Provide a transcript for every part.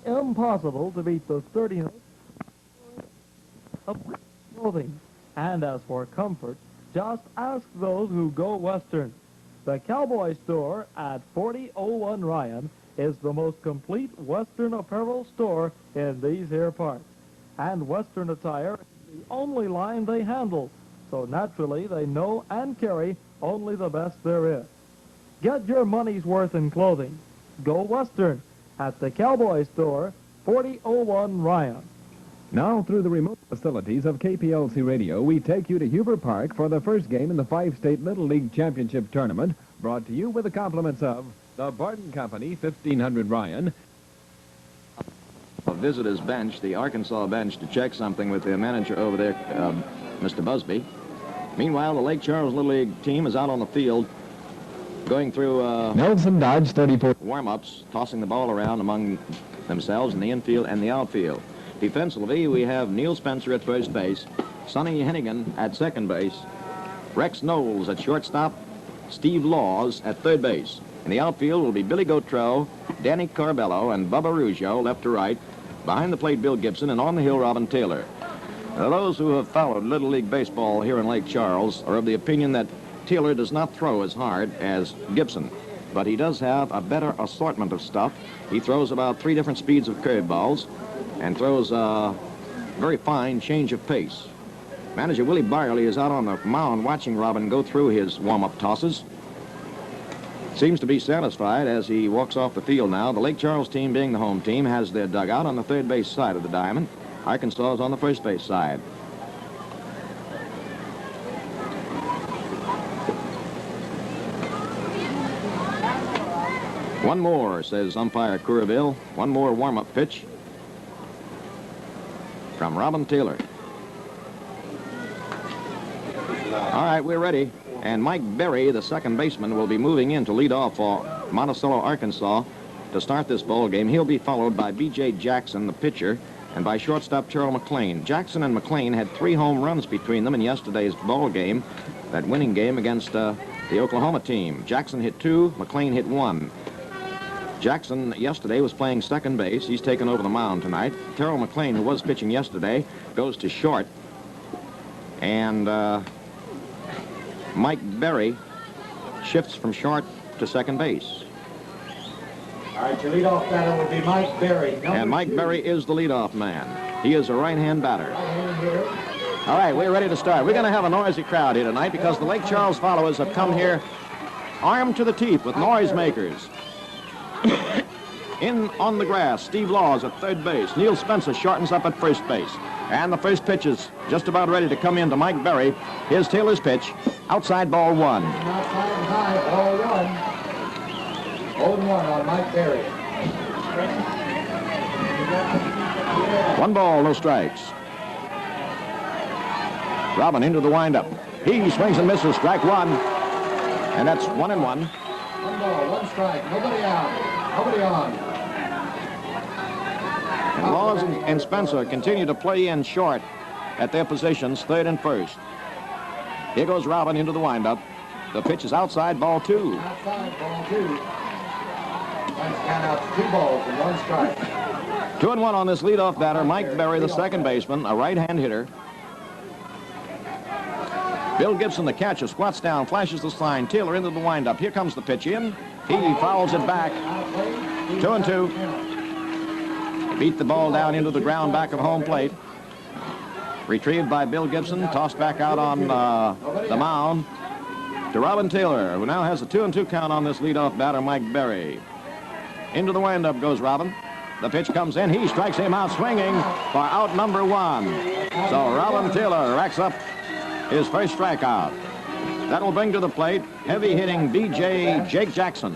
Impossible to beat the sturdiness of clothing. And as for comfort, just ask those who go Western. The Cowboy Store at 4001 Ryan is the most complete Western apparel store in these here parts. And Western attire is the only line they handle, so naturally they know and carry only the best there is. Get your money's worth in clothing. Go Western at the Cowboy Store, 4001 Ryan. Now, through the remote facilities of KPLC Radio, we take you to Huber Park for the first game in the 5-State Little League Championship Tournament, brought to you with the compliments of the Barton Company, 1500 Ryan. A visitor's bench, the Arkansas bench, to check something with their manager over there, Mr. Busby. Meanwhile, the Lake Charles Little League team is out on the field going through Nelson Dodge, 34. warm-ups, tossing the ball around among themselves in the infield and the outfield. Defensively, we have Neil Spencer at first base, Sonny Hennigan at second base, Rex Knowles at shortstop, Steve Laws at third base. In the outfield will be Billy Gautreau, Danny Carbello, and Bubba Rougeau, left to right. Behind the plate, Bill Gibson, and on the hill, Robin Taylor. Now, those who have followed Little League Baseball here in Lake Charles are of the opinion that Taylor does not throw as hard as Gibson, but he does have a better assortment of stuff. He throws about 3 different speeds of curveballs and throws a very fine change of pace. Manager Willie Byerly is out on the mound watching Robin go through his warm-up tosses. Seems to be satisfied as he walks off the field now. The Lake Charles team, being the home team, has their dugout on the third base side of the diamond. Arkansas is on the first base side. One more, says umpire Courville. One more warm-up pitch from Robin Taylor. All right, we're ready. And Mike Berry, the second baseman, will be moving in to lead off for Monticello, Arkansas, to start this ball game. He'll be followed by B.J. Jackson, the pitcher, and by shortstop Charles McLean. Jackson and McLean had 3 home runs between them in yesterday's ball game, that winning game against the Oklahoma team. Jackson hit 2, McLean hit 1. Jackson yesterday was playing second base. He's taken over the mound tonight. Terrell McLean, who was pitching yesterday, goes to short. And Mike Berry shifts from short to second base. All right, your leadoff batter would be Mike Berry. And Mike Berry is the leadoff man. He is a right-hand batter. All right, we're ready to start. We're going to have a noisy crowd here tonight because the Lake Charles followers have come here armed to the teeth with noisemakers. In on the grass, Steve Laws at third base. Neil Spencer shortens up at first base. And the first pitch is just about ready to come in to Mike Berry. Here's Taylor's pitch. Outside, ball 1. Outside and high, ball 1. 0-1 on Mike Berry. 1 ball, no strikes. Robin into the windup. He swings and misses, strike 1. And that's 1-1. 1 ball, 1 strike, nobody out. Nobody on. And Laws and Spencer continue to play in short at their positions, third and first. Here goes Robin into the windup. The pitch is outside, ball 2. Outside, ball 2. Let's count out 2 balls and 1 strike. 2-1 on this leadoff batter, Mike Berry, the second baseman, a right-hand hitter. Bill Gibson, the catcher, squats down, flashes the sign. Taylor into the windup. Here comes the pitch in. He fouls it back. 2-2. Beat the ball down into the ground back of home plate. Retrieved by Bill Gibson, tossed back out on the mound to Robin Taylor, who now has a 2-2 count on this leadoff batter, Mike Berry. Into the windup goes Robin. The pitch comes in. He strikes him out swinging for out number 1. So Robin Taylor racks up his first strikeout. That will bring to the plate heavy-hitting B.J. Jake Jackson,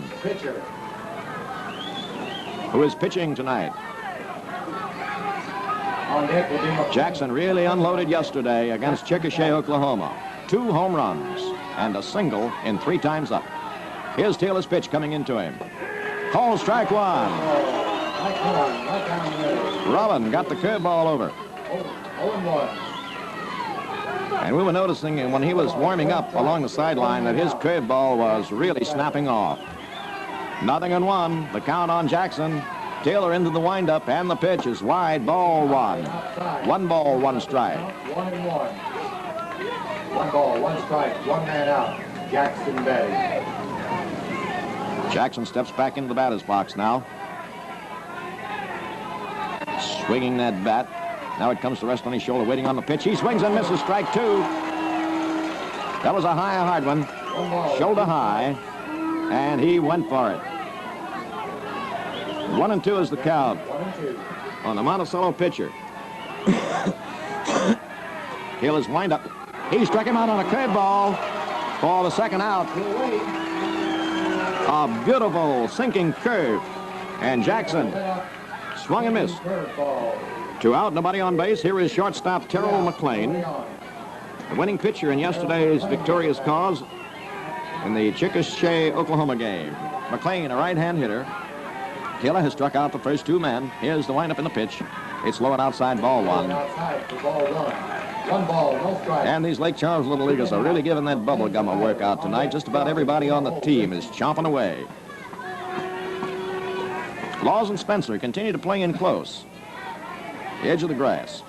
who is pitching tonight. Jackson really unloaded yesterday against Chickasha, Oklahoma. 2 home runs and a single in 3 times up. Here's Taylor's pitch coming into him. Call strike 1. Robin got the curveball over. 0-1. And we were noticing when he was warming up along the sideline that his curveball was really snapping off. 0-1, the count on Jackson. Taylor into the windup, and the pitch is wide, ball one. 1 ball, 1 strike. 1-1. 1 ball, 1 strike, 1 man out. Jackson batting. Jackson steps back into the batter's box now. Swinging that bat. Now it comes to rest on his shoulder, waiting on the pitch. He swings and misses, strike 2. That was a hard one. Shoulder high, and he went for it. 1-2 is the count on the Monticello pitcher. Taylor's windup. He struck him out on a curveball for the second out. A beautiful sinking curve, and Jackson swung and missed. 2 out, nobody on base. Here is shortstop Terrell McLean, the winning pitcher in yesterday's victorious cause in the Chickasha, Oklahoma game. McLean, a right-hand hitter. Taylor has struck out the first 2 men. Here's the windup in the pitch. It's low and outside, ball 1. 1 ball, no strike. And these Lake Charles Little Leaguers are really giving that bubble gum a workout tonight. Just about everybody on the team is chomping away. Laws and Spencer continue to play in close. The edge of the grass.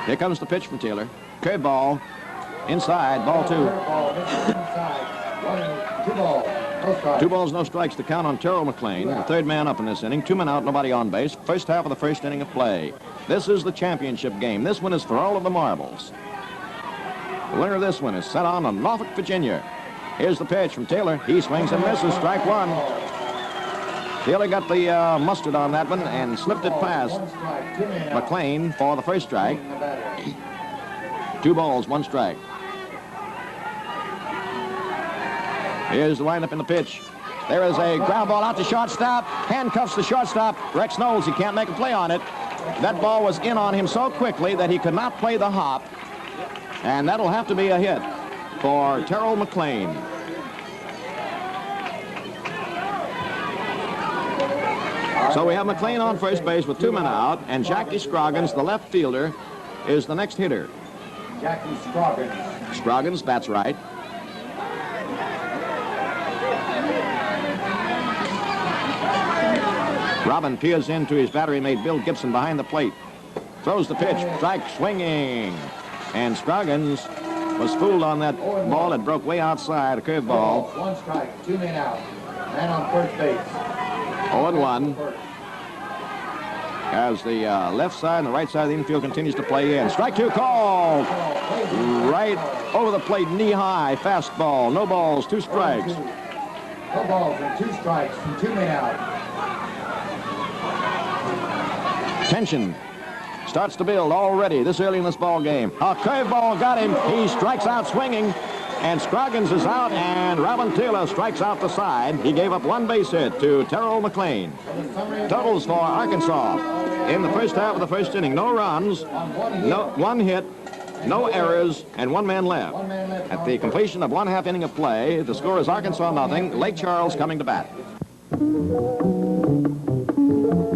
Here comes the pitch from Taylor. Curveball. Inside, ball 2. 2 balls, no strikes. 2 balls, no strikes to count on Terrell McLean, the 3rd man up in this inning. 2 men out, nobody on base. First half of the first inning of play. This is the championship game. This one is for all of the marbles. The winner of this one is set on Norfolk, Virginia. Here's the pitch from Taylor. He swings and misses, strike 1. Taylor got the mustard on that one and slipped it past McLean for the first strike. 2 balls, 1 strike. Here's the windup in the pitch. There is a ground ball out to shortstop. Handcuffs the shortstop. Rex Knowles, he can't make a play on it. That ball was in on him so quickly that he could not play the hop. And that'll have to be a hit for Terrell McLean. So we have McLean on first base with 2 men out, and Jackie Scroggins, the left fielder, is the next hitter. Jackie Scroggins. Scroggins, that's right. Robin peers into his battery mate Bill Gibson behind the plate. Throws the pitch, strike swinging. And Scroggins was fooled on that ball. It broke way outside, a curveball. 1 strike, 2 men out. Man on first base. 0-1. As the left side and the right side of the infield continues to play in. Strike 2 called. Right over the plate, knee high, fastball. No balls, 2 strikes. No balls and 2 strikes and 2 men out. Tension starts to build already this early in this ball game. A curveball got him. He strikes out swinging, and Scroggins is out, and Robin Taylor strikes out the side. He gave up 1 base hit to Terrell McLean. Totals for Arkansas in the first half of the first inning. No runs, no 1 hit, no errors, and 1 man left. At the completion of 1/2 inning of play, the score is Arkansas 0, Lake Charles coming to bat.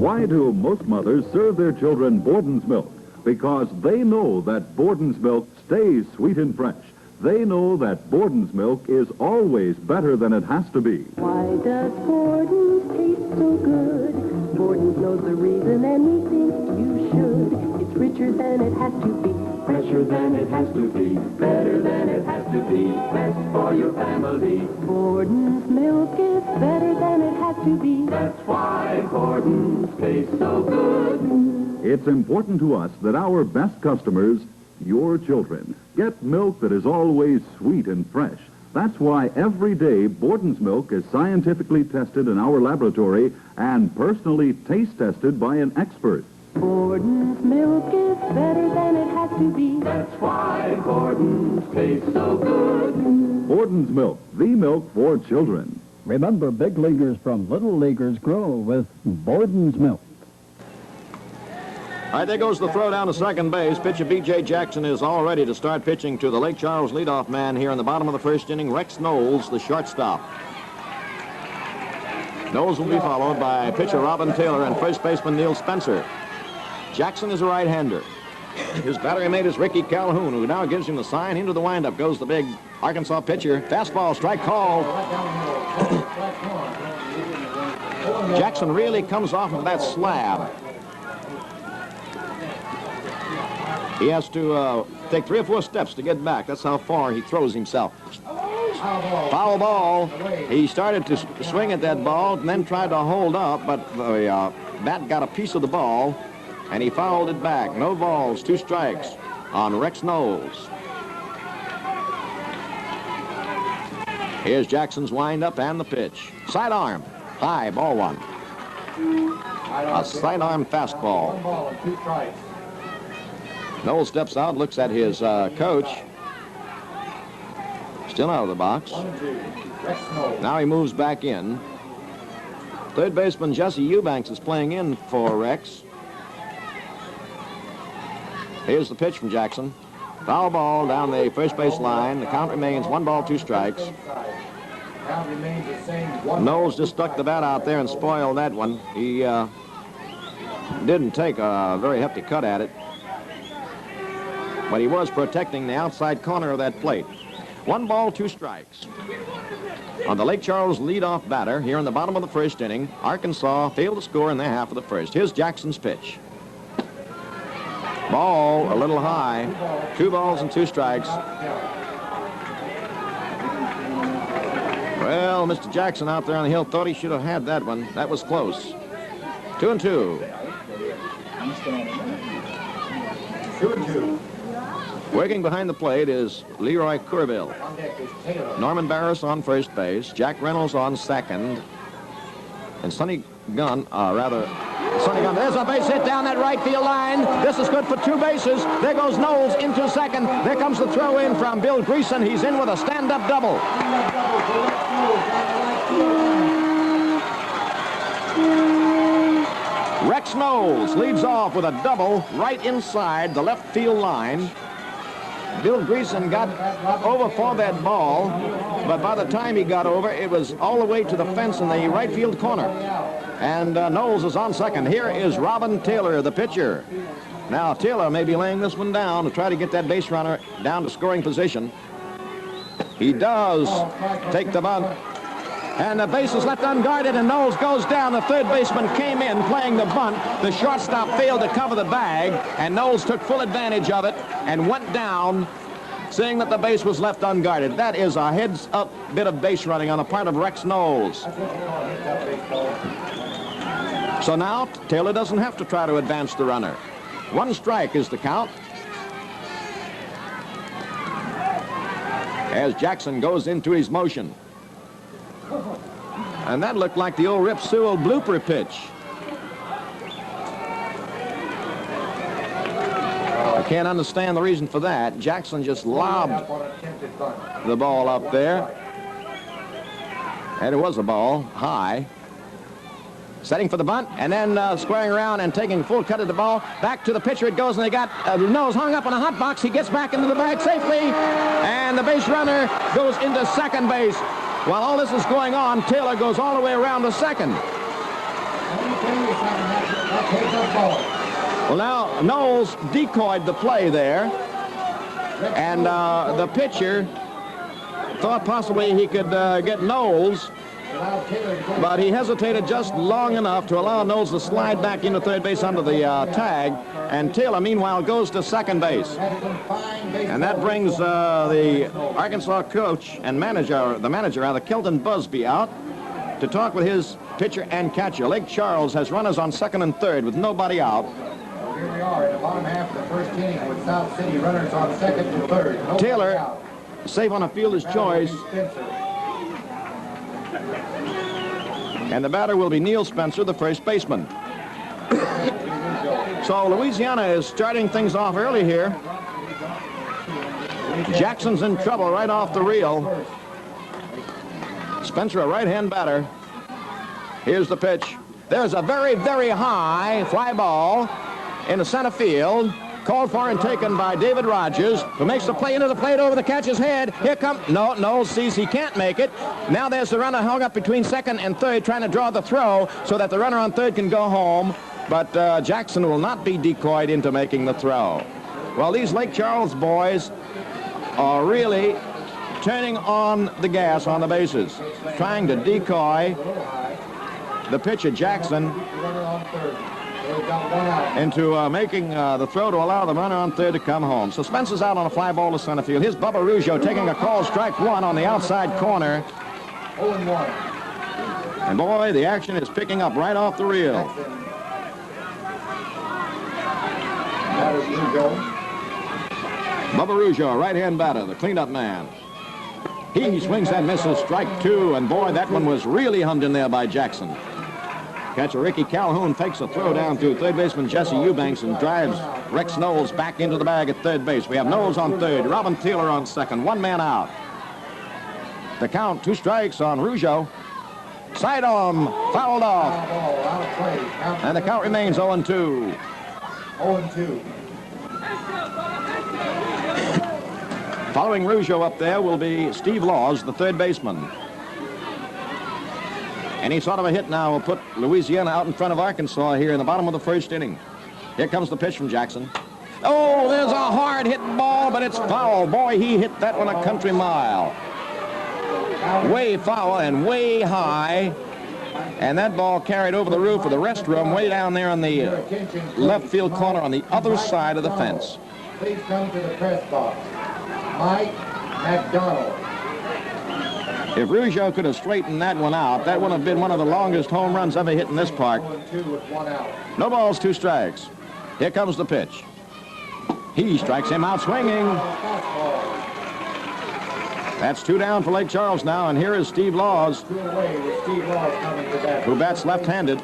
Why do most mothers serve their children Borden's milk? Because they know that Borden's milk stays sweet and fresh. They know that Borden's milk is always better than it has to be. Why does Borden's taste so good? Borden's knows the reason, and we think you should. It's richer than it has to be, fresher than it has to be, better than it has to be, best for your family. Borden's milk is better than it has to be. That's why Borden's tastes so good. It's important to us that our best customers, your children, get milk that is always sweet and fresh. That's why every day Borden's milk is scientifically tested in our laboratory and personally taste tested by an expert. Borden's milk is better than it has to be. That's why Borden's tastes so good. Borden's milk, the milk for children. Remember, big leaguers from little leaguers grow with Borden's milk. All right, there goes the throw down to second base. Pitcher B.J. Jackson is all ready to start pitching to the Lake Charles leadoff man here in the bottom of the first inning, Rex Knowles, the shortstop. Knowles will be followed by pitcher Robin Taylor and first baseman Neil Spencer. Jackson is a right-hander. His battery mate is Ricky Calhoun, who now gives him the sign. Into the windup goes the big Arkansas pitcher. Fastball, strike called. Jackson really comes off of that slab. He has to take 3 or 4 steps to get back. That's how far he throws himself. Foul ball. He started to swing at that ball and then tried to hold up, but the bat got a piece of the ball, and he fouled it back. No balls, 2 strikes on Rex Knowles. Here's Jackson's windup and the pitch. Sidearm, high, ball 1. A sidearm fastball. 1 ball and 2 strikes. Knowles steps out, looks at his coach. Still out of the box. 1-2. Rex Knowles. Now he moves back in. Third baseman Jesse Eubanks is playing in for Rex. Here's the pitch from Jackson. Foul ball down the first base line. The count remains 1 ball, 2 strikes. Count remains the same. 1 Knowles just stuck the bat out there and spoiled that one. He didn't take a very hefty cut at it, but he was protecting the outside corner of that plate. 1 ball, 2 strikes. On the Lake Charles leadoff batter here in the bottom of the first inning, Arkansas failed to score in their half of the first. Here's Jackson's pitch. Ball a little high. 2 balls and 2 strikes. Well, Mr. Jackson out there on the hill thought he should have had that one. That was close. 2-2. 2-2. Working behind the plate is Leroy Courville. On deck is Taylor. Norman Barris on first base. Jack Reynolds on second. And Sonny Gunn, there's a base hit down that right field line. This is good for 2 bases. There goes Knowles into second. There comes the throw in from Bill Greason. He's in with a stand-up double. Rex Knowles leads off with a double right inside the left field line. Bill Greason got over for that ball, but by the time he got over, it was all the way to the fence in the right field corner. And Knowles is on second. Here is Robin Taylor, the pitcher. Now, Taylor may be laying this one down to try to get that base runner down to scoring position. He does take the bunt. And the base is left unguarded, and Knowles goes down. The third baseman came in playing the bunt. The shortstop failed to cover the bag, and Knowles took full advantage of it and went down, seeing that the base was left unguarded. That is a heads-up bit of base running on the part of Rex Knowles. So now Taylor doesn't have to try to advance the runner. 1 strike is the count. As Jackson goes into his motion. And that looked like the old Rip Sewell blooper pitch. I can't understand the reason for that. Jackson just lobbed the ball up there. And it was a ball, high. Setting for the bunt, and then squaring around and taking full cut of the ball. Back to the pitcher it goes, and they got Knowles hung up on a hot box. He gets back into the bag safely, and the base runner goes into second base. While all this is going on, Taylor goes all the way around to second. Well, now, Knowles decoyed the play there, and the pitcher thought possibly he could get Knowles, but he hesitated just long enough to allow Knowles to slide back into third base under the tag, and Taylor, meanwhile, goes to second base. And that brings the Arkansas coach and the manager, rather, Kelton Busby, out to talk with his pitcher and catcher. Lake Charles has runners on second and third with nobody out. Here we are in the bottom half of the first inning with South City runners on second and third. Nobody Taylor, out. safe on a fielder's choice. And the batter will be Neil Spencer, the first baseman. So Louisiana is starting things off early here. Jackson's in trouble right off the reel. Spencer, a right-hand batter. Here's the pitch. There's a very, very high fly ball in the center field. Called for and taken by David Rogers, who makes the play into the plate over the catcher's head. Here comes, Knowles sees he can't make it. Now there's the runner hung up between second and third, trying to draw the throw so that the runner on third can go home. But Jackson will not be decoyed into making the throw. Well, these Lake Charles boys are really turning on the gas on the bases, trying to decoy the pitch at Jackson Runner on third. So he's got one out. into making the throw to allow the runner on third to come home. So Spencer's out on a fly ball to center field. Here's Bubba Rougeau taking a call, strike one on the outside corner. 0-1. And boy, the action is picking up right off the reel. That is Rougeau. Bubba Rougeau, right-hand batter, the cleanup man. He swings and misses, strike two, and boy, that one was really hummed in there by Jackson. Catcher Ricky Calhoun fakes a throw down to third baseman Jesse Eubanks and drives Rex Knowles back into the bag at third base. We have Knowles on third, Robin Taylor on second, one man out. The count, 2 strikes on Rougeau. Sidearm fouled off, and the count remains 0-2. 0-2. Following Rougeau up there will be Steve Laws, the third baseman. Any sort of a hit now will put Louisiana out in front of Arkansas here in the bottom of the first inning. Here comes the pitch from Jackson. Oh, there's a hard hit ball, but it's foul. Boy, he hit that one a country mile. Way foul and way high. And that ball carried over the roof of the restroom way down there on the left field corner on the other side of the fence. Please come to the press box. Mike McDonald. If Rougeau could have straightened that one out, that would have been one of the longest home runs ever hit in this park. 0-2 with 1 out. No balls, 2 strikes. Here comes the pitch. He strikes him out swinging. That's 2 down for Lake Charles now, and here is Steve Laws, 2 away with Steve Laws coming to bat. who bats left-handed.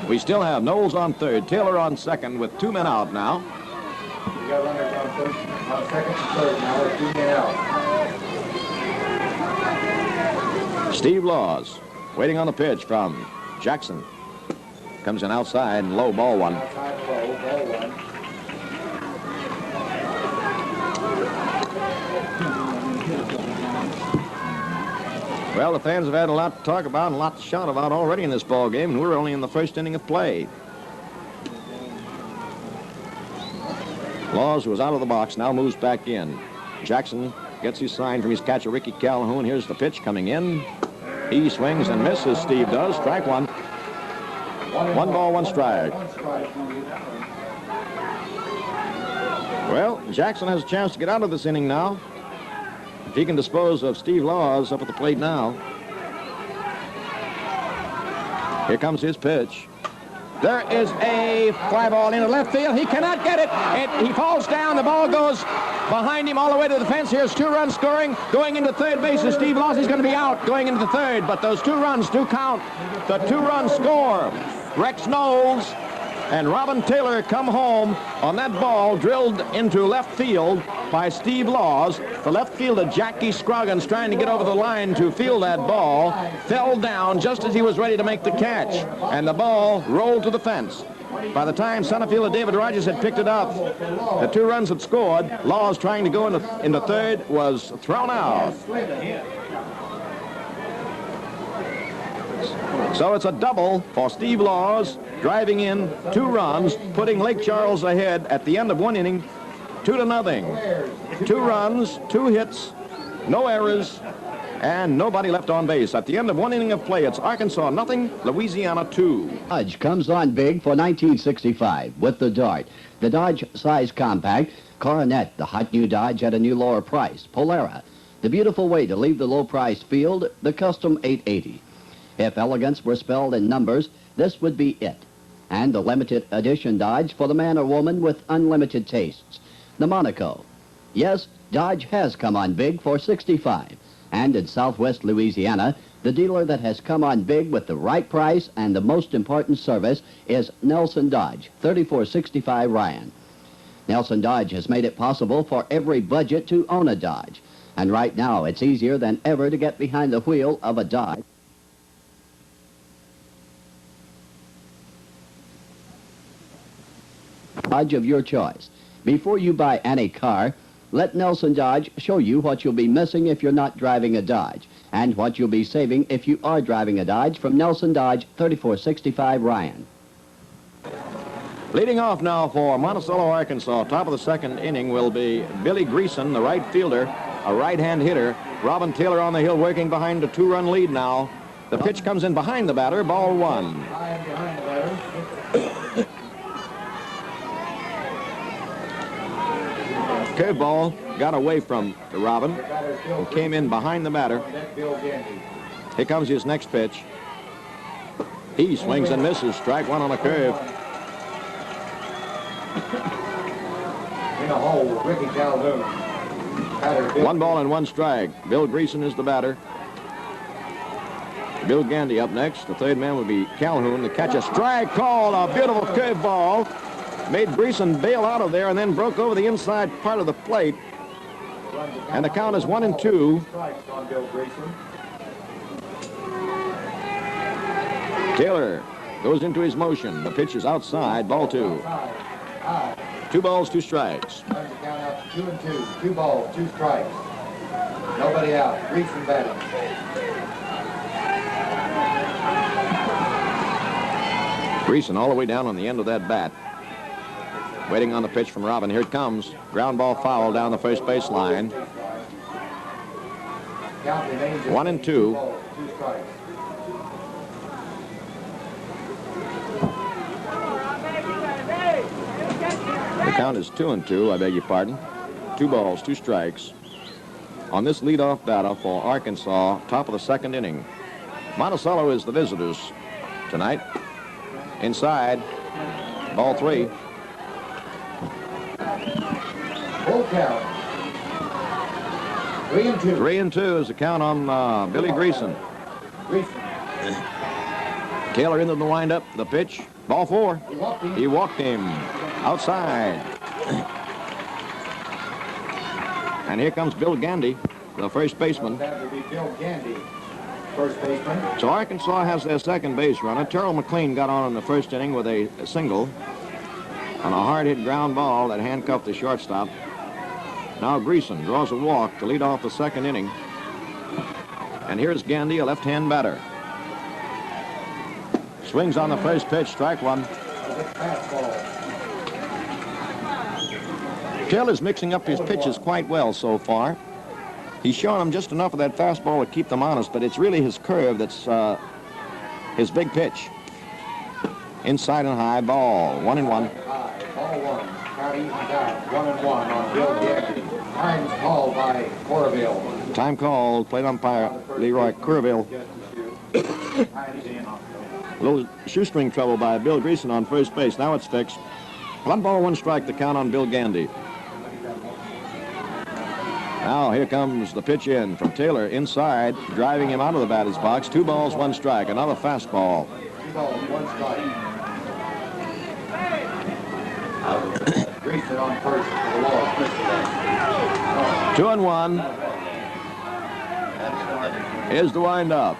We still have Knowles on third, Taylor on second, with 2 men out now. We got runners on first, on second and third. Now we're 2 men out. Steve Laws waiting on the pitch from Jackson. Comes in outside and low, ball one. Outside low, ball 1. Well, the fans have had a lot to talk about and a lot to shout about already in this ball game, and we're only in the first inning of play. Laws, who was out of the box, now moves back in. Jackson gets his sign from his catcher, Ricky Calhoun. Here's the pitch coming in. He swings and misses, Steve does. Strike one. 1 ball, 1 strike. Well, Jackson has a chance to get out of this inning now. If he can dispose of Steve Laws up at the plate now. Here comes his pitch. There is a fly ball into left field. He cannot get it. He falls down. The ball goes behind him all the way to the fence. Here's 2 runs scoring. Going into third base is Steve Laws. He's going to be out going into the third. But those 2 runs do count. The 2 runs score. Rex Knowles and Robin Taylor come home on that ball drilled into left field by Steve Laws. The left fielder, Jackie Scroggins, trying to get over the line to field that ball, fell down just as he was ready to make the catch, and the ball rolled to the fence. By the time center fielder David Rogers had picked it up, the 2 runs had scored. Laws, trying to go into third, was thrown out. So it's a double for Steve Laws, driving in 2 runs, putting Lake Charles ahead at the end of 1 inning, 2-0. 2 runs, 2 hits, no errors, and nobody left on base. At the end of 1 inning of play, it's Arkansas 0, Louisiana 2. Dodge comes on big for 1965 with the Dart. The Dodge size compact, Coronet, the hot new Dodge at a new lower price, Polara, the beautiful way to leave the low-price field, the Custom 880. If elegance were spelled in numbers, this would be it. And the limited edition Dodge for the man or woman with unlimited tastes, the Monaco. Yes, Dodge has come on big for 65. And in southwest Louisiana, the dealer that has come on big with the right price and the most important service is Nelson Dodge, 3465 Ryan. Nelson Dodge has made it possible for every budget to own a Dodge. And right now, it's easier than ever to get behind the wheel of a Dodge. Dodge of your choice. Before you buy any car, let Nelson Dodge show you what you'll be missing if you're not driving a Dodge, and what you'll be saving if you are driving a Dodge from Nelson Dodge, 3465 Ryan. Leading off now for Monticello, Arkansas, top of the 2nd inning will be Billy Greason, the right fielder, a right-hand hitter. Robin Taylor on the hill working behind a 2-run lead now. The pitch comes in behind the batter, ball one. High and behind the batter. Curveball got away from Robin and came in behind the batter. Here comes his next pitch. He swings and misses. Strike one on a curve. In a hole with Ricky Calhoun. Batter, 1 ball and 1 strike. Bill Greason is the batter. Bill Gandy up next. The third man would be Calhoun. The catch, a strike called. A beautiful curveball. Made Greason bail out of there and then broke over the inside part of the plate. And the count is 1-2. Strikes on Bill Greason. Taylor goes into his motion. The pitch is outside. Ball 2. 2 balls, 2 strikes. Turns the count out to 2-2. 2 balls, 2 strikes. Nobody out. Greason batting. Greason all the way down on the end of that bat. Waiting on the pitch from Robin. Here it comes. Ground ball foul down the first base line. Count remains 1-2. 2 balls, 2 strikes. The count is 2-2, I beg your pardon. 2 balls, 2 strikes. On this leadoff batter for Arkansas, top of the 2nd inning. Monticello is the visitors tonight. Inside, ball 3. Full count. 3-2. 3-2 is the count on Billy Greason. Greason. Taylor into the windup, the pitch, ball 4. He walked him. He walked him outside. And here comes Bill Gandy, the first baseman. That would be Bill Gandy, first baseman. So Arkansas has their second base runner. Terrell McLean got on in the first inning with a single on a hard-hit ground ball that handcuffed the shortstop. Now Greason draws a walk to lead off the 2nd inning. And here's Gandy, a left-hand batter. Swings on the first pitch, strike 1. Fastball. Taylor's mixing up his pitches quite well so far. He's showing them just enough of that fastball to keep them honest, but it's really his curve that's his big pitch. Inside and high, ball, 1-1. High, ball 1. Count evens out, 1-1 on Bill Gandy. Time's called by Corville. Time called, plate umpire Leroy Curville. Time's in. A little shoestring trouble by Bill Greason on first base. Now it's fixed. 1 ball, 1 strike, the count on Bill Gandy. Now here comes the pitch in from Taylor inside, driving him out of the batter's box. 2 balls, 1 strike, another fastball. 2 balls, 1 strike. Greason on first for the loss. 2-1. Here's the windup.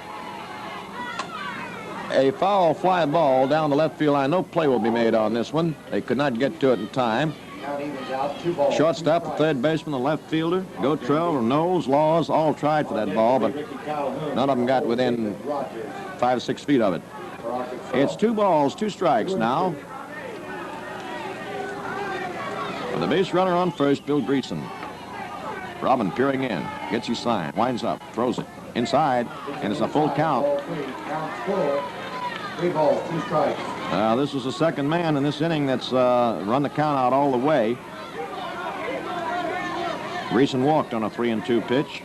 A foul fly ball down the left field line. No play will be made on this one. They could not get to it in time. Count evens out, 2 balls. Shortstop, two the strikes. third baseman, the left fielder, Gotrell, Knowles, Laws, all tried for that ball, but Ricky Calhoun. none of them got within Rogers 5 or 6 feet of it. for Arkansas. It's 2 balls, 2 strikes now. With the base runner on first, Bill Greason. Robin peering in, gets his sign, winds up, throws it inside, and it's a full count. Ball 3, count's full. 3 balls, 2 strikes. This is the second man in this inning that's run the count out all the way. Greason walked on a 3-2 pitch.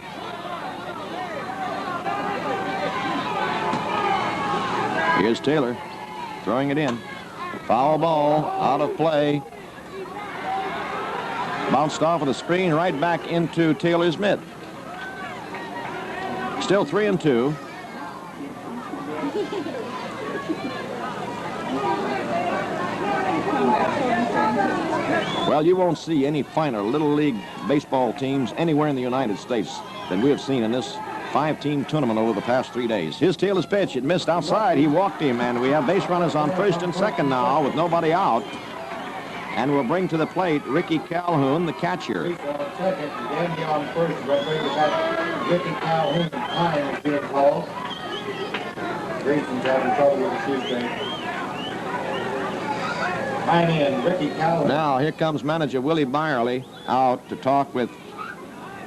Here's Taylor throwing it in. Foul ball, out of play. Bounced off of the screen right back into Taylor's mitt. Still 3-2. Well, you won't see any finer Little League baseball teams anywhere in the United States than we have seen in this 5-team tournament over the past 3 days. Here's Taylor's pitch. It missed outside. He walked him, and we have base runners on first and second now with nobody out. And we'll bring to the plate Ricky Calhoun, the catcher. Greason on second, Gandy on first. We'll bring it back. Ricky Calhoun, time is being called. Greason's having trouble with the shoestring. Line in, Ricky Calhoun. Now, here comes manager Willie Byerly out to talk with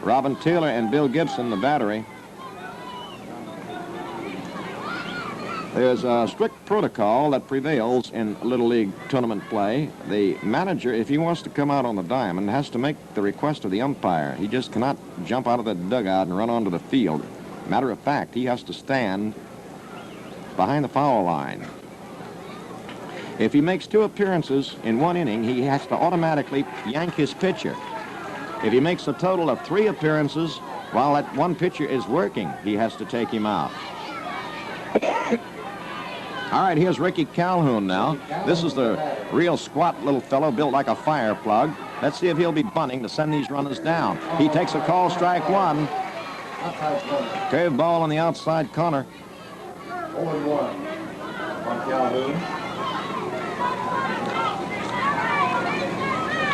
Robin Taylor and Bill Gibson, the battery. There's a strict protocol that prevails in Little League tournament play. The manager, if he wants to come out on the diamond, has to make the request of the umpire. He just cannot jump out of the dugout and run onto the field. Matter of fact, he has to stand behind the foul line. If he makes 2 appearances in 1 inning, he has to automatically yank his pitcher. If he makes a total of 3 appearances while that one pitcher is working, he has to take him out. All right, here's Ricky Calhoun now. This is the real squat little fellow built like a fire plug. Let's see if he'll be bunting to send these runners down. He takes a call, strike 1. Curve ball on the outside corner. 0-1 on Calhoun.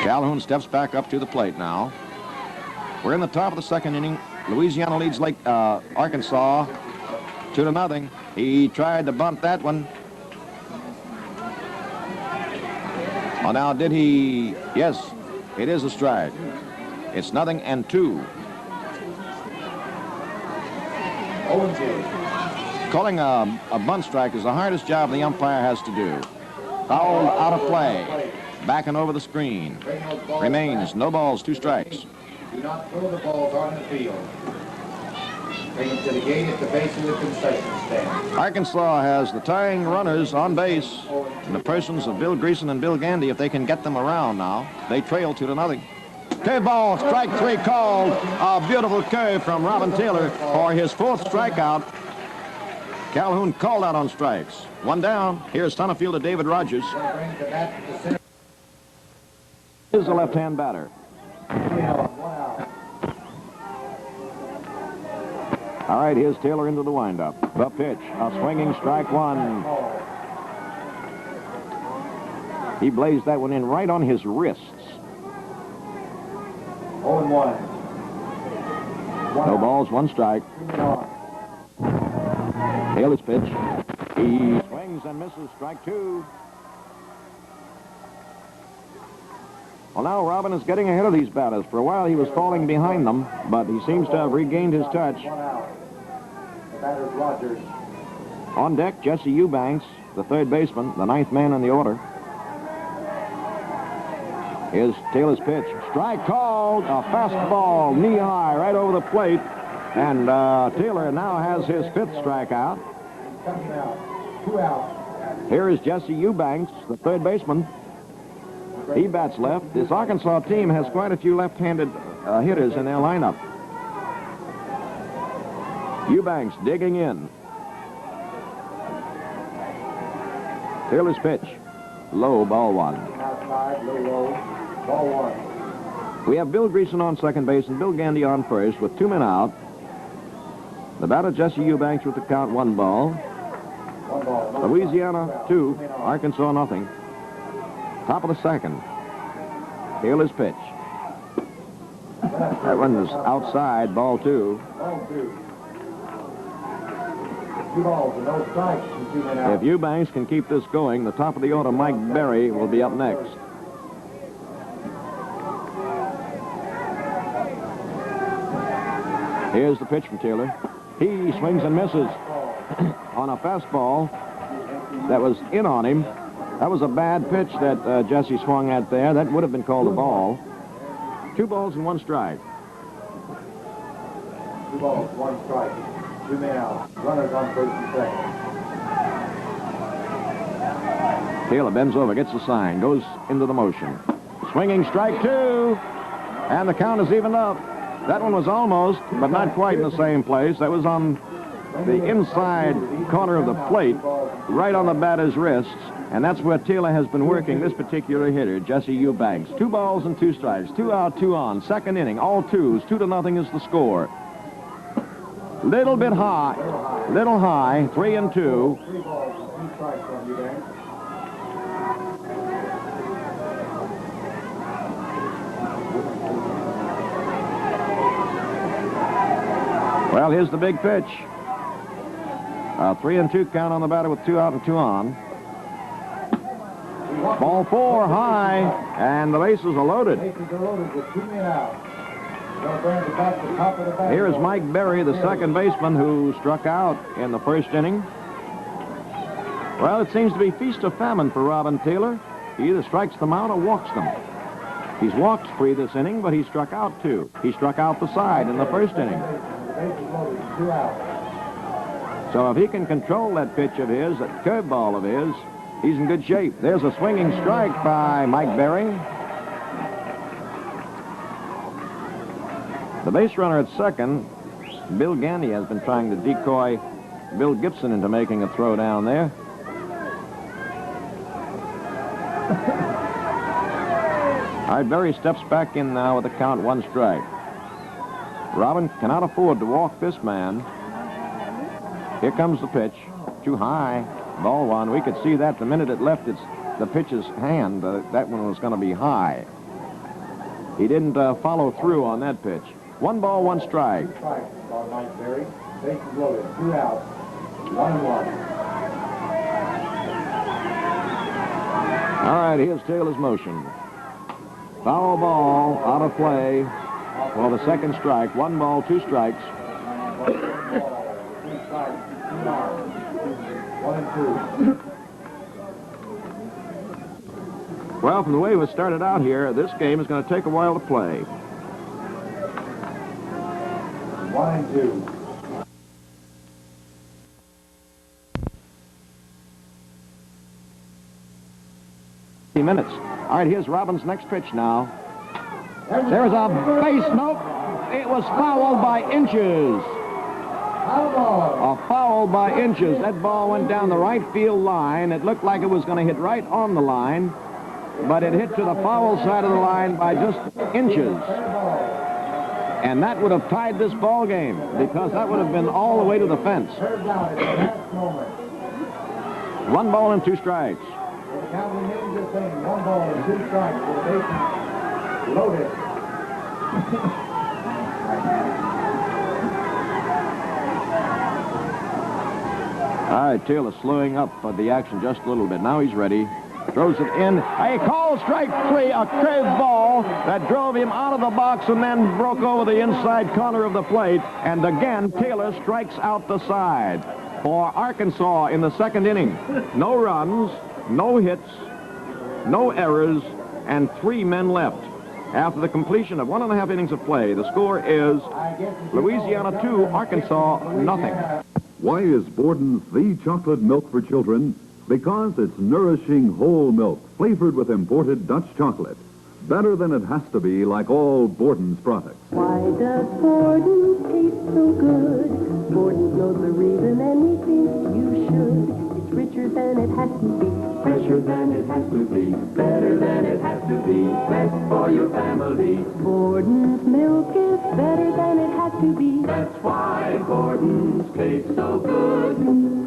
Calhoun steps back up to the plate now. We're in the top of the 2nd inning. Louisiana leads Arkansas 2-0. He tried to bunt that one. Oh, now did he? Yes, it is a strike. It's 0-2. 0-2. Calling a bunt strike is the hardest job the umpire has to do. Fouled out of play. Backing over the screen. Remains no balls, 2 strikes. Do not throw the balls on the field. Bring them to the gate at the base of the concession stand. Arkansas has the tying runners on base in the persons of Bill Greason and Bill Gandy. If they can get them around now, they trail 2-0. Curve ball, strike 3 called. A beautiful curve from Robin Taylor for his 4th strikeout. Calhoun called out on strikes. 1 down. Here's center fielder David Rogers. Here's the left-hand batter. All right, here's Taylor into the windup. The pitch, a swinging strike 1. He blazed that one in right on his wrists. 0-1. No balls, 1 strike. Taylor's pitch. He swings and misses, strike 2. Well, now Robin is getting ahead of these batters. For a while he was falling behind them, but he seems to have regained his touch. 1 out. The batter's Rogers. On deck, Jesse Eubanks, the 3rd baseman, the 9th man in the order. Here's Taylor's pitch. Strike called. A fastball, knee high, right over the plate. And Taylor now has his 5th strikeout. Coming out. 2 out. Here is Jesse Eubanks, the 3rd baseman. He bats left. This Arkansas team has quite a few left-handed hitters in their lineup. Eubanks digging in. Taylor's pitch. Low, ball 1. Outside, low, ball 1. We have Bill Greason on second base and Bill Gandy on first with 2 men out. The batter, Jesse Eubanks, with the count 1 ball. 1 ball. Louisiana 2, Arkansas nothing. Top of the 2nd. Taylor's pitch. That one is outside, ball 2. Ball 2. 2 balls and no strikes and 2 men out. If Eubanks can keep this going, the top of the order, Mike Berry, will be up next. Here's the pitch from Taylor. He swings and misses on a fastball that was in on him. That was a bad pitch that Jesse swung at there. That would have been called a ball. 2 balls and 1 strike. 2 balls, 1 strike. 2 men out. Runners on first and second. Taylor bends over, gets the sign, goes into the motion. Swinging strike 2. And the count is evened up. That one was almost, but not quite in the same place. That was on the inside corner of the plate, right on the batter's wrists. And that's where Taylor has been working this particular hitter, Jesse Eubanks. 2 balls and 2 strikes. 2 out, 2 on. 2nd inning, all 2s. 2-0 is the score. Little bit high. Little high. 3-2. 3 balls and 2 strikes from Eubanks. Well, here's the big pitch. A 3-2 count on the batter with 2 out and 2 on. Ball 4 high, and the bases are loaded. Bases are loaded with 2 men out. Gonna bring it back to the top of the bat. Here is Mike Berry, the 2nd baseman, who struck out in the 1st inning. Well, it seems to be feast or famine for Robin Taylor. He either strikes them out or walks them. He's walked 3 this inning, but he struck out 2. He struck out the side in the first inning. So if he can control that pitch of his, that curveball of his, he's in good shape. There's a swinging strike by Mike Berry. The base runner at second, Bill Gandy, has been trying to decoy Bill Gibson into making a throw down there. All right, Berry steps back in now with the count 1 strike. Robin cannot afford to walk this man. Here comes the pitch. Too high. Ball 1. We could see that the minute it left the pitcher's hand. That one was going to be high. He didn't follow through on that pitch. 1 ball, 1 strike. 2 strikes on Mike Berry. Bases loaded. 2 outs. 1-1. All right, here's Taylor's motion. Foul ball out of play for the second strike. 1 ball, 2 strikes. 2 strikes. 2 outs. 1-2. Well, from the way it was started out here, this game is going to take a while to play. 1-2. Minutes. All right, here's Robin's next pitch now. There's a base. Nope. It was fouled by inches. A foul by inches. That ball went down the right field line. It looked like it was going to hit right on the line, but it hit to the foul side of the line by just inches. And that would have tied this ball game because that would have been all the way to the fence. 1 ball and 2 strikes. Count we made this thing. 1 ball and 2 strikes for the bases loaded. All right, Taylor slowing up the action just a little bit. Now he's ready. Throws it in. A call strike 3, a curved ball that drove him out of the box and then broke over the inside corner of the plate. And again, Taylor strikes out the side for Arkansas in the second inning. No runs, no hits, no errors, and 3 men left. After the completion of 1.5 innings of play, the score is Louisiana 2, Arkansas nothing. Why is Borden's the chocolate milk for children? Because it's nourishing whole milk flavored with imported Dutch chocolate. Better than it has to be, like all Borden's products. Why does Borden's taste so good? Borden's knows the reason and we think you should. It's richer than it has to be, fresher than it has to be, better than it has to be, best for your family. Borden's milk is better than it has to be. That's why Borden's tastes so good.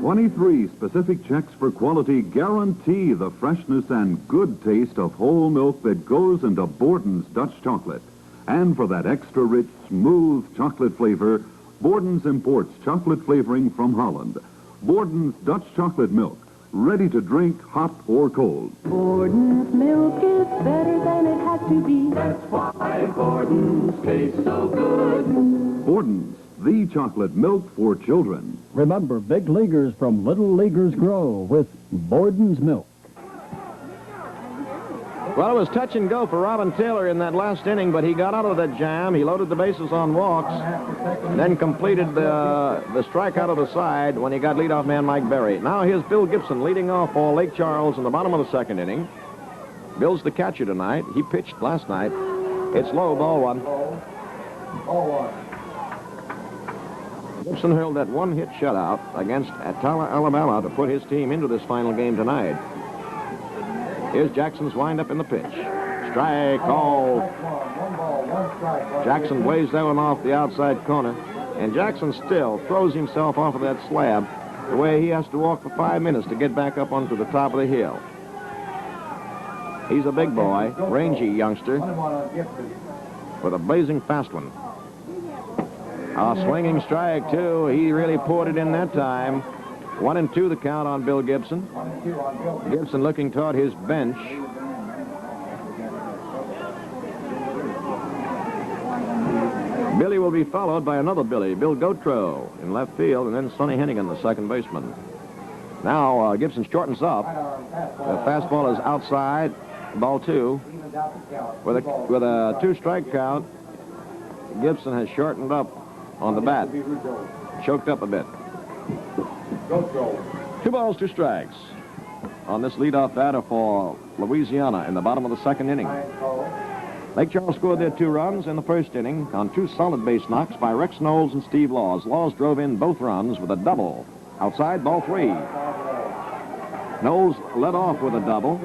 23 specific checks for quality guarantee the freshness and good taste of whole milk that goes into Borden's Dutch chocolate. And for that extra rich, smooth chocolate flavor, Borden's imports chocolate flavoring from Holland. Borden's Dutch chocolate milk, ready to drink hot or cold. Borden's milk is better than it has to be. That's why Borden's tastes so good. Borden's, the chocolate milk for children. Remember, big leaguers from little leaguers grow with Borden's milk. Well, it was touch and go for Robin Taylor in that last inning, but he got out of that jam. He loaded the bases on walks, then completed the strike out of the side when he got leadoff man Mike Berry. Now here's Bill Gibson leading off for Lake Charles in the bottom of the second inning. Bill's the catcher tonight. He pitched last night. It's low, ball 1. Ball 1. Gibson held that 1-hit shutout against Atala, Alabama to put his team into this final game tonight. Here's Jackson's windup in the pitch. Strike called. 1 ball, 1 strike. Jackson waves that one off the outside corner, and Jackson still throws himself off of that slab the way he has to walk for 5 minutes to get back up onto the top of the hill. He's a big boy, rangy youngster, with a blazing fast one. A swinging strike, too. He really poured it in that time. 1-2 the count on Bill Gibson. Gibson looking toward his bench. Billy will be followed by another Billy, Bill Gotro, in left field, and then Sonny Hennigan, the second baseman. Now Gibson shortens up. The fastball is outside, ball 2. With a 2-strike count, Gibson has shortened up on the bat. Choked up a bit. 2 balls, 2 strikes on this leadoff batter for Louisiana in the bottom of the 2nd inning. Lake Charles scored their 2 runs in the 1st inning on 2 solid base knocks by Rex Knowles and Steve Laws. Laws drove in both runs with a double. Outside, ball 3. Knowles led off with a double.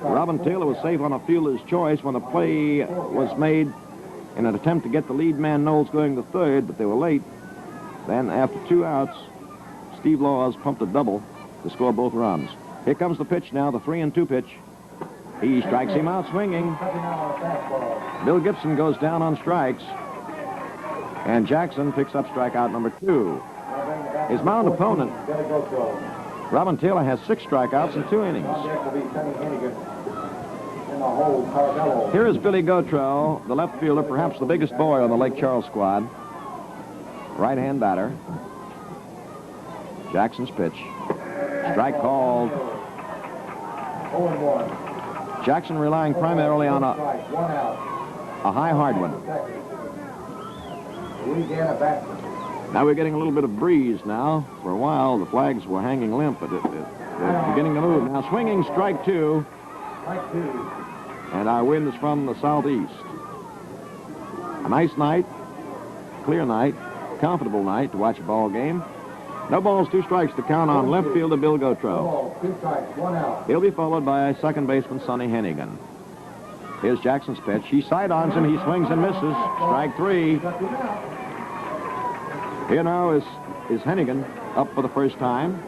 Robin Taylor was safe on a fielder's choice when the play was made in an attempt to get the lead man Knowles going to 3rd, but they were late. Then, after 2 outs, Steve Laws pumped a double to score both runs. Here comes the pitch now, the 3-2 pitch. He strikes him out swinging. Bill Gibson goes down on strikes. And Jackson picks up strikeout number 2. His mound opponent, Robin Taylor, has 6 strikeouts in 2 innings. Here is Billy Gautreau, the left fielder, perhaps the biggest boy on the Lake Charles squad. Right-hand batter. Jackson's pitch. Strike called. Jackson relying primarily on a high hard one. Now we're getting a little bit of breeze now. For a while, the flags were hanging limp, but they're beginning to move. Now swinging, strike 2. And our wind is from the southeast. A nice night, clear night, comfortable night to watch a ball game. No balls, 2 strikes to count on left fielder Bill Gautreau. He'll be followed by second baseman Sonny Hennigan. Here's Jackson's pitch. He side-ons him. He swings and misses. Strike 3. Here now is Hennigan up for the first time.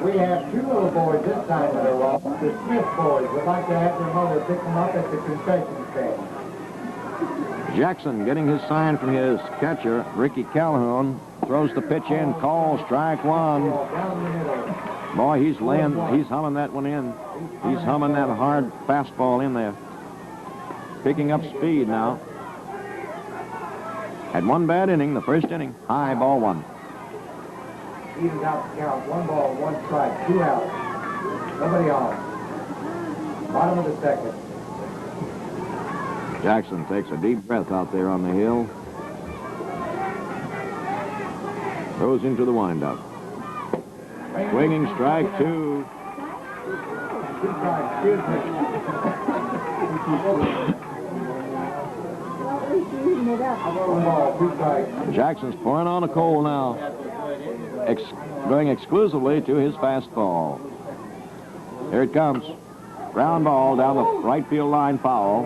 We have 2 little boys this time that are off. The Smith boys would like to have their mother pick them up at the concession stand. Jackson getting his sign from his catcher, Ricky Calhoun, throws the pitch in, calls strike 1. Boy, he's humming that one in. He's humming that hard fastball in there. Picking up speed now. Had 1 bad inning, the 1st inning. High, ball 1. Evens out the count. 1 ball, 1 strike, 2 outs. Nobody on. Bottom of the 2nd. Jackson takes a deep breath out there on the hill. Goes into the windup. Swinging strike 2. Jackson's pouring on a cold now. Going exclusively to his fastball. Here it comes. Ground ball down the right field line, foul.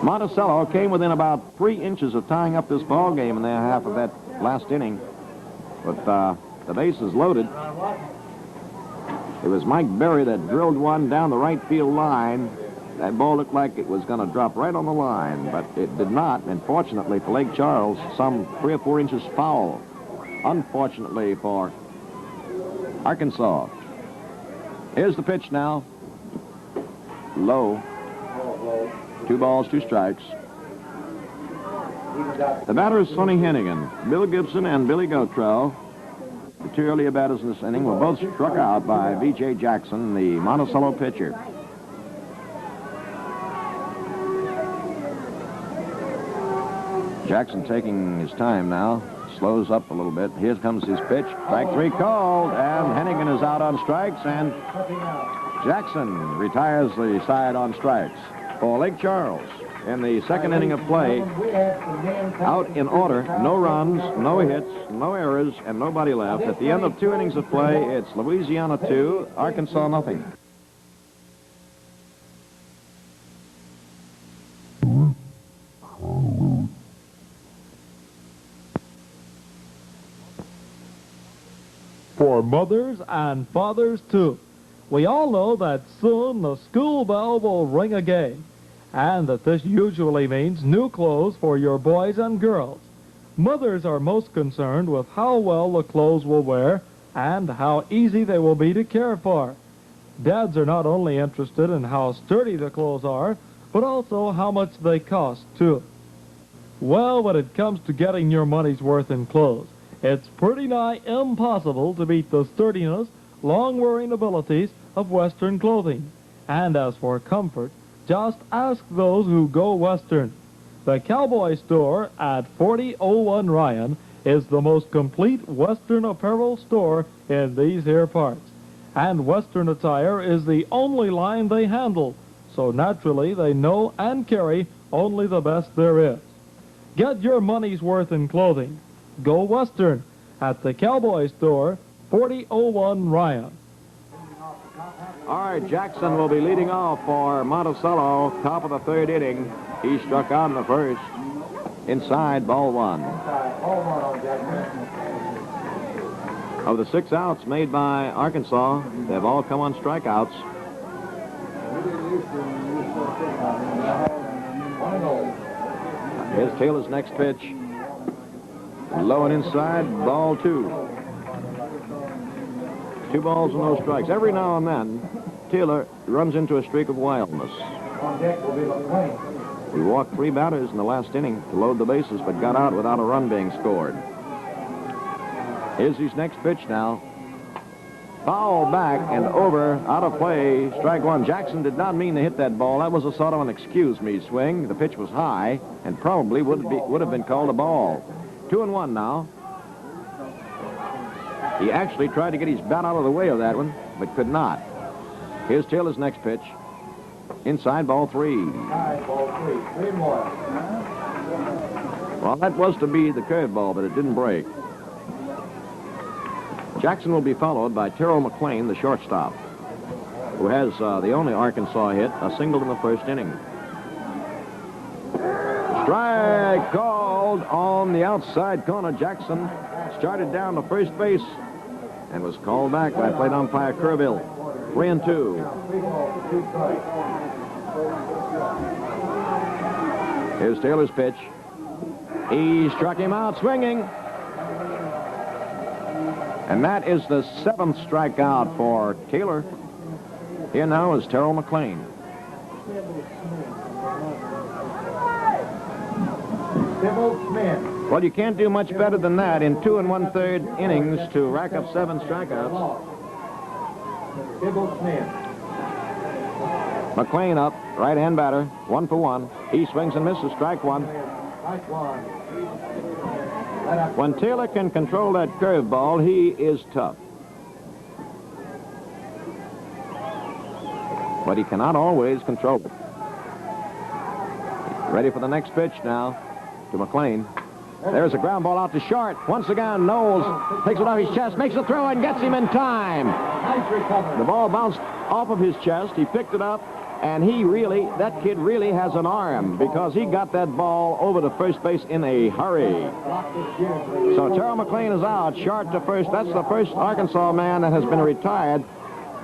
Monticello came within about 3 inches of tying up this ball game in their half of that last inning. But the base is loaded. It was Mike Berry that drilled one down the right field line. That ball looked like it was going to drop right on the line, but it did not. And fortunately for Lake Charles, some 3 or 4 inches foul. Unfortunately for Arkansas. Here's the pitch now. Low. 2 balls, 2 strikes. The batter is Sonny Hennigan. Bill Gibson and Billy Gautreau, the 2 earlier batters in this inning, were both struck out by V.J. Jackson, the Monticello pitcher. Jackson taking his time now. Slows up a little bit. Here comes his pitch. Strike 3 called, and Hennigan is out on strikes, and Jackson retires the side on strikes for Lake Charles in the 2nd inning of play. Out in order, no runs, no hits, no errors, and nobody left. At the end of 2 innings of play, it's Louisiana 2, Arkansas nothing. For mothers and fathers, too. We all know that soon the school bell will ring again, and that this usually means new clothes for your boys and girls. Mothers are most concerned with how well the clothes will wear and how easy they will be to care for. Dads are not only interested in how sturdy the clothes are, but also how much they cost, too. Well, when it comes to getting your money's worth in clothes, it's pretty nigh impossible to beat the sturdiness, long-wearing abilities of Western clothing. And as for comfort, just ask those who go Western. The Cowboy Store at 4001 Ryan is the most complete Western apparel store in these here parts. And Western attire is the only line they handle, so naturally they know and carry only the best there is. Get your money's worth in clothing. Go Western at the Cowboy Store, 4001 Ryan. All right, Jackson will be leading off for Monticello, top of the third inning. He struck out in the first. Inside, ball one. Of the 6 outs made by Arkansas, they've all come on strikeouts. Here's Taylor's next pitch. Low and inside, ball 2. 2 balls and no strikes. Every now and then, Taylor runs into a streak of wildness. He walked 3 batters in the last inning to load the bases, but got out without a run being scored. Here's his next pitch now. Foul back and over, out of play, strike 1. Jackson did not mean to hit that ball. That was a sort of an excuse me swing. The pitch was high and probably would have been called a ball. 2-1 now. He actually tried to get his bat out of the way of that one, but could not. Here's Taylor's next pitch. Inside, ball 3. Well, that was to be the curveball, but it didn't break. Jackson will be followed by Terrell McLean, the shortstop, who has the only Arkansas hit, a single in the first inning. Strike called on the outside corner. Jackson started down to first base and was called back by plate umpire Kerrville. 3-2. Here's Taylor's pitch. He struck him out swinging. And that is the 7th strikeout for Taylor. Here now is Terrell McLean. Well, you can't do much better than that in 2 1/3 innings to rack up 7 strikeouts. McLean up, right-hand batter, 1 for 1. He swings and misses, strike 1. When Taylor can control that curveball, he is tough. But he cannot always control it. Ready for the next pitch now to McLean. There's a ground ball out to short. Once again, Knowles takes it off his chest, makes the throw, and gets him in time. The ball bounced off of his chest. He picked it up, and that kid really has an arm because he got that ball over to first base in a hurry. So Terrell McLean is out, short to first. That's the first Arkansas man that has been retired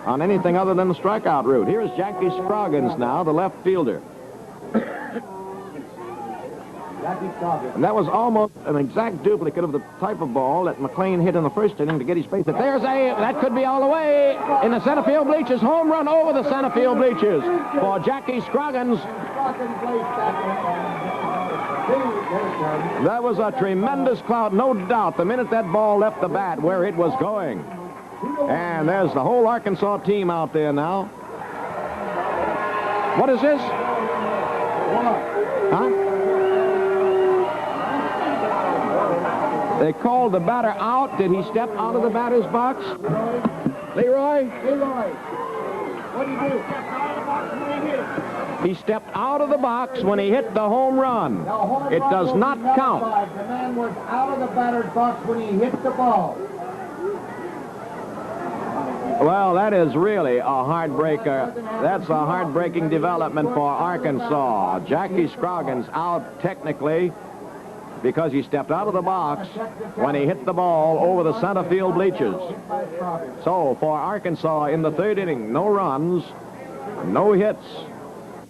on anything other than the strikeout route. Here's Jackie Scroggins now, the left fielder. And that was almost an exact duplicate of the type of ball that McLean hit in the first inning to get his base hit. That could be all the way in the center field bleachers. Home run over the center field bleachers for Jackie Scroggins. That was a tremendous cloud, no doubt, the minute that ball left the bat where it was going. And there's the whole Arkansas team out there now. What is this? Huh? They called the batter out. Did he step out of the batter's box? Leroy? What did he do? He stepped out of the box when he hit the home run. It does not count. The man was out of the batter's box when he hit the ball. Well, that is really a heartbreaker. That's a heartbreaking development for Arkansas. Jackie Scroggins out technically because he stepped out of the box when he hit the ball over the center field bleachers. So for Arkansas in the third inning, no runs, no hits,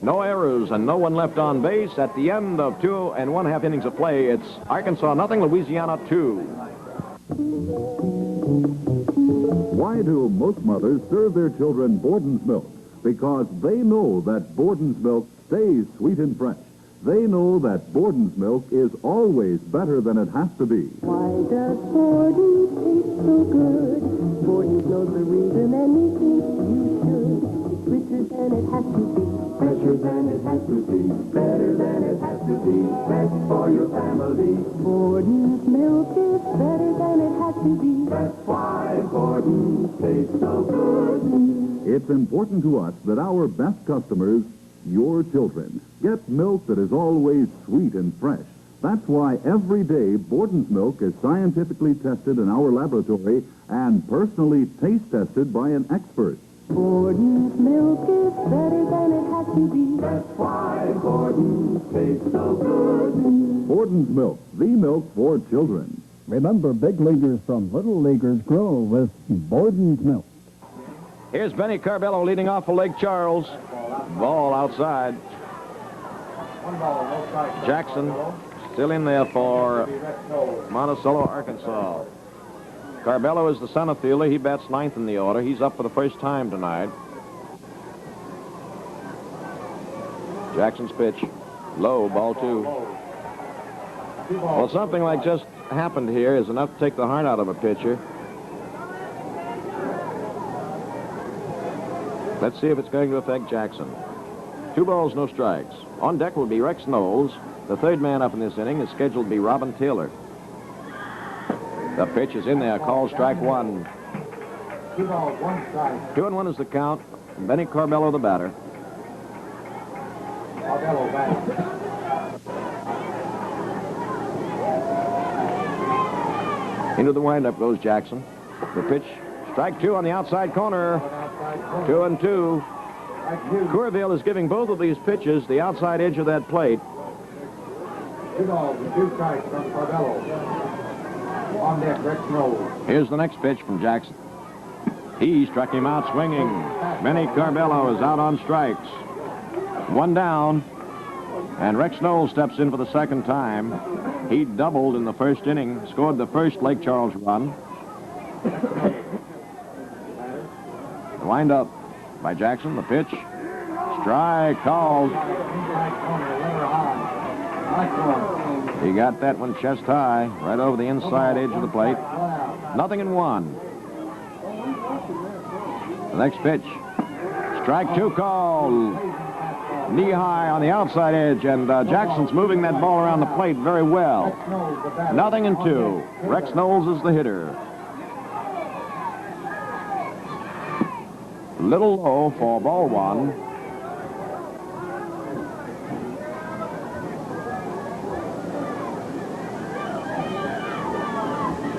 no errors, and no one left on base. At the end of 2 1/2 innings of play, it's Arkansas nothing, Louisiana 2. Why do most mothers serve their children Borden's milk? Because they know that Borden's milk stays sweet and fresh. They know that Borden's milk is always better than it has to be. Why does Borden's taste so good? Borden's knows the reason and he thinks you should. It's richer than it has to be, fresher than it has to be, better than it has to be, best for your family. Borden's milk is better than it has to be. That's why Borden's tastes so good. It's important to us that our best customers, your children, get milk that is always sweet and fresh. That's why every day Borden's milk is scientifically tested in our laboratory and personally taste tested by an expert. Borden's milk is better than it has to be. That's why Borden's tastes so good. Borden's milk, the milk for children. Remember, big leaguers from little leaguers grow with Borden's milk. Here's Benny Carbello leading off for Lake Charles. Ball outside. Jackson still in there for Monticello, Arkansas. Carbello is the center fielder. He bats ninth in the order. He's up for the first time tonight. Jackson's pitch. Low, ball two. Well, something like just happened here is enough to take the heart out of a pitcher. Let's see if it's going to affect Jackson. 2 balls, no strikes. On deck will be Rex Knowles. The third man up in this inning is scheduled to be Robin Taylor. The pitch is in there, called strike one. 2 balls, 1 strike. 2-1 is the count. Benny Carbello, the batter. Carbello batting. Into the windup goes Jackson. The pitch, strike 2 on the outside corner. 2-2. Courville is giving both of these pitches the outside edge of that plate. 2 balls and 2 strikes from Carbello. On deck, Rex Knowles. Here's the next pitch from Jackson. He struck him out swinging. Benny Carbello is out on strikes. 1 down. And Rex Knowles steps in for the second time. He doubled in the first inning, scored the first Lake Charles run. Wind up by Jackson, the pitch. Strike called. He got that one chest high, right over the inside edge of the plate. 0-1. The next pitch. Strike 2 called. Knee high on the outside edge, and Jackson's moving that ball around the plate very well. 0-2. Rex Knowles is the hitter. Little low for ball 1.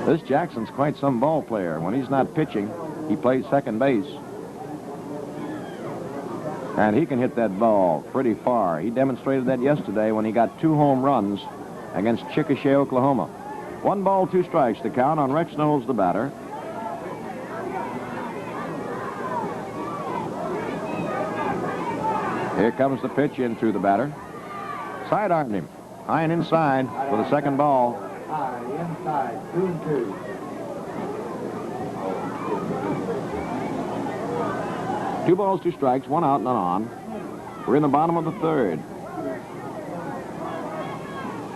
This Jackson's quite some ball player. When he's not pitching, he plays second base. And he can hit that ball pretty far. He demonstrated that yesterday when he got 2 home runs against Chickasha, Oklahoma. 1 ball, 2 strikes to count on Rex Knowles, the batter. Here comes the pitch in through the batter. Sidearmed him. High and inside for the second ball. High, inside, 2-2. 2 balls, 2 strikes, 1 out, none on. We're in the bottom of the third.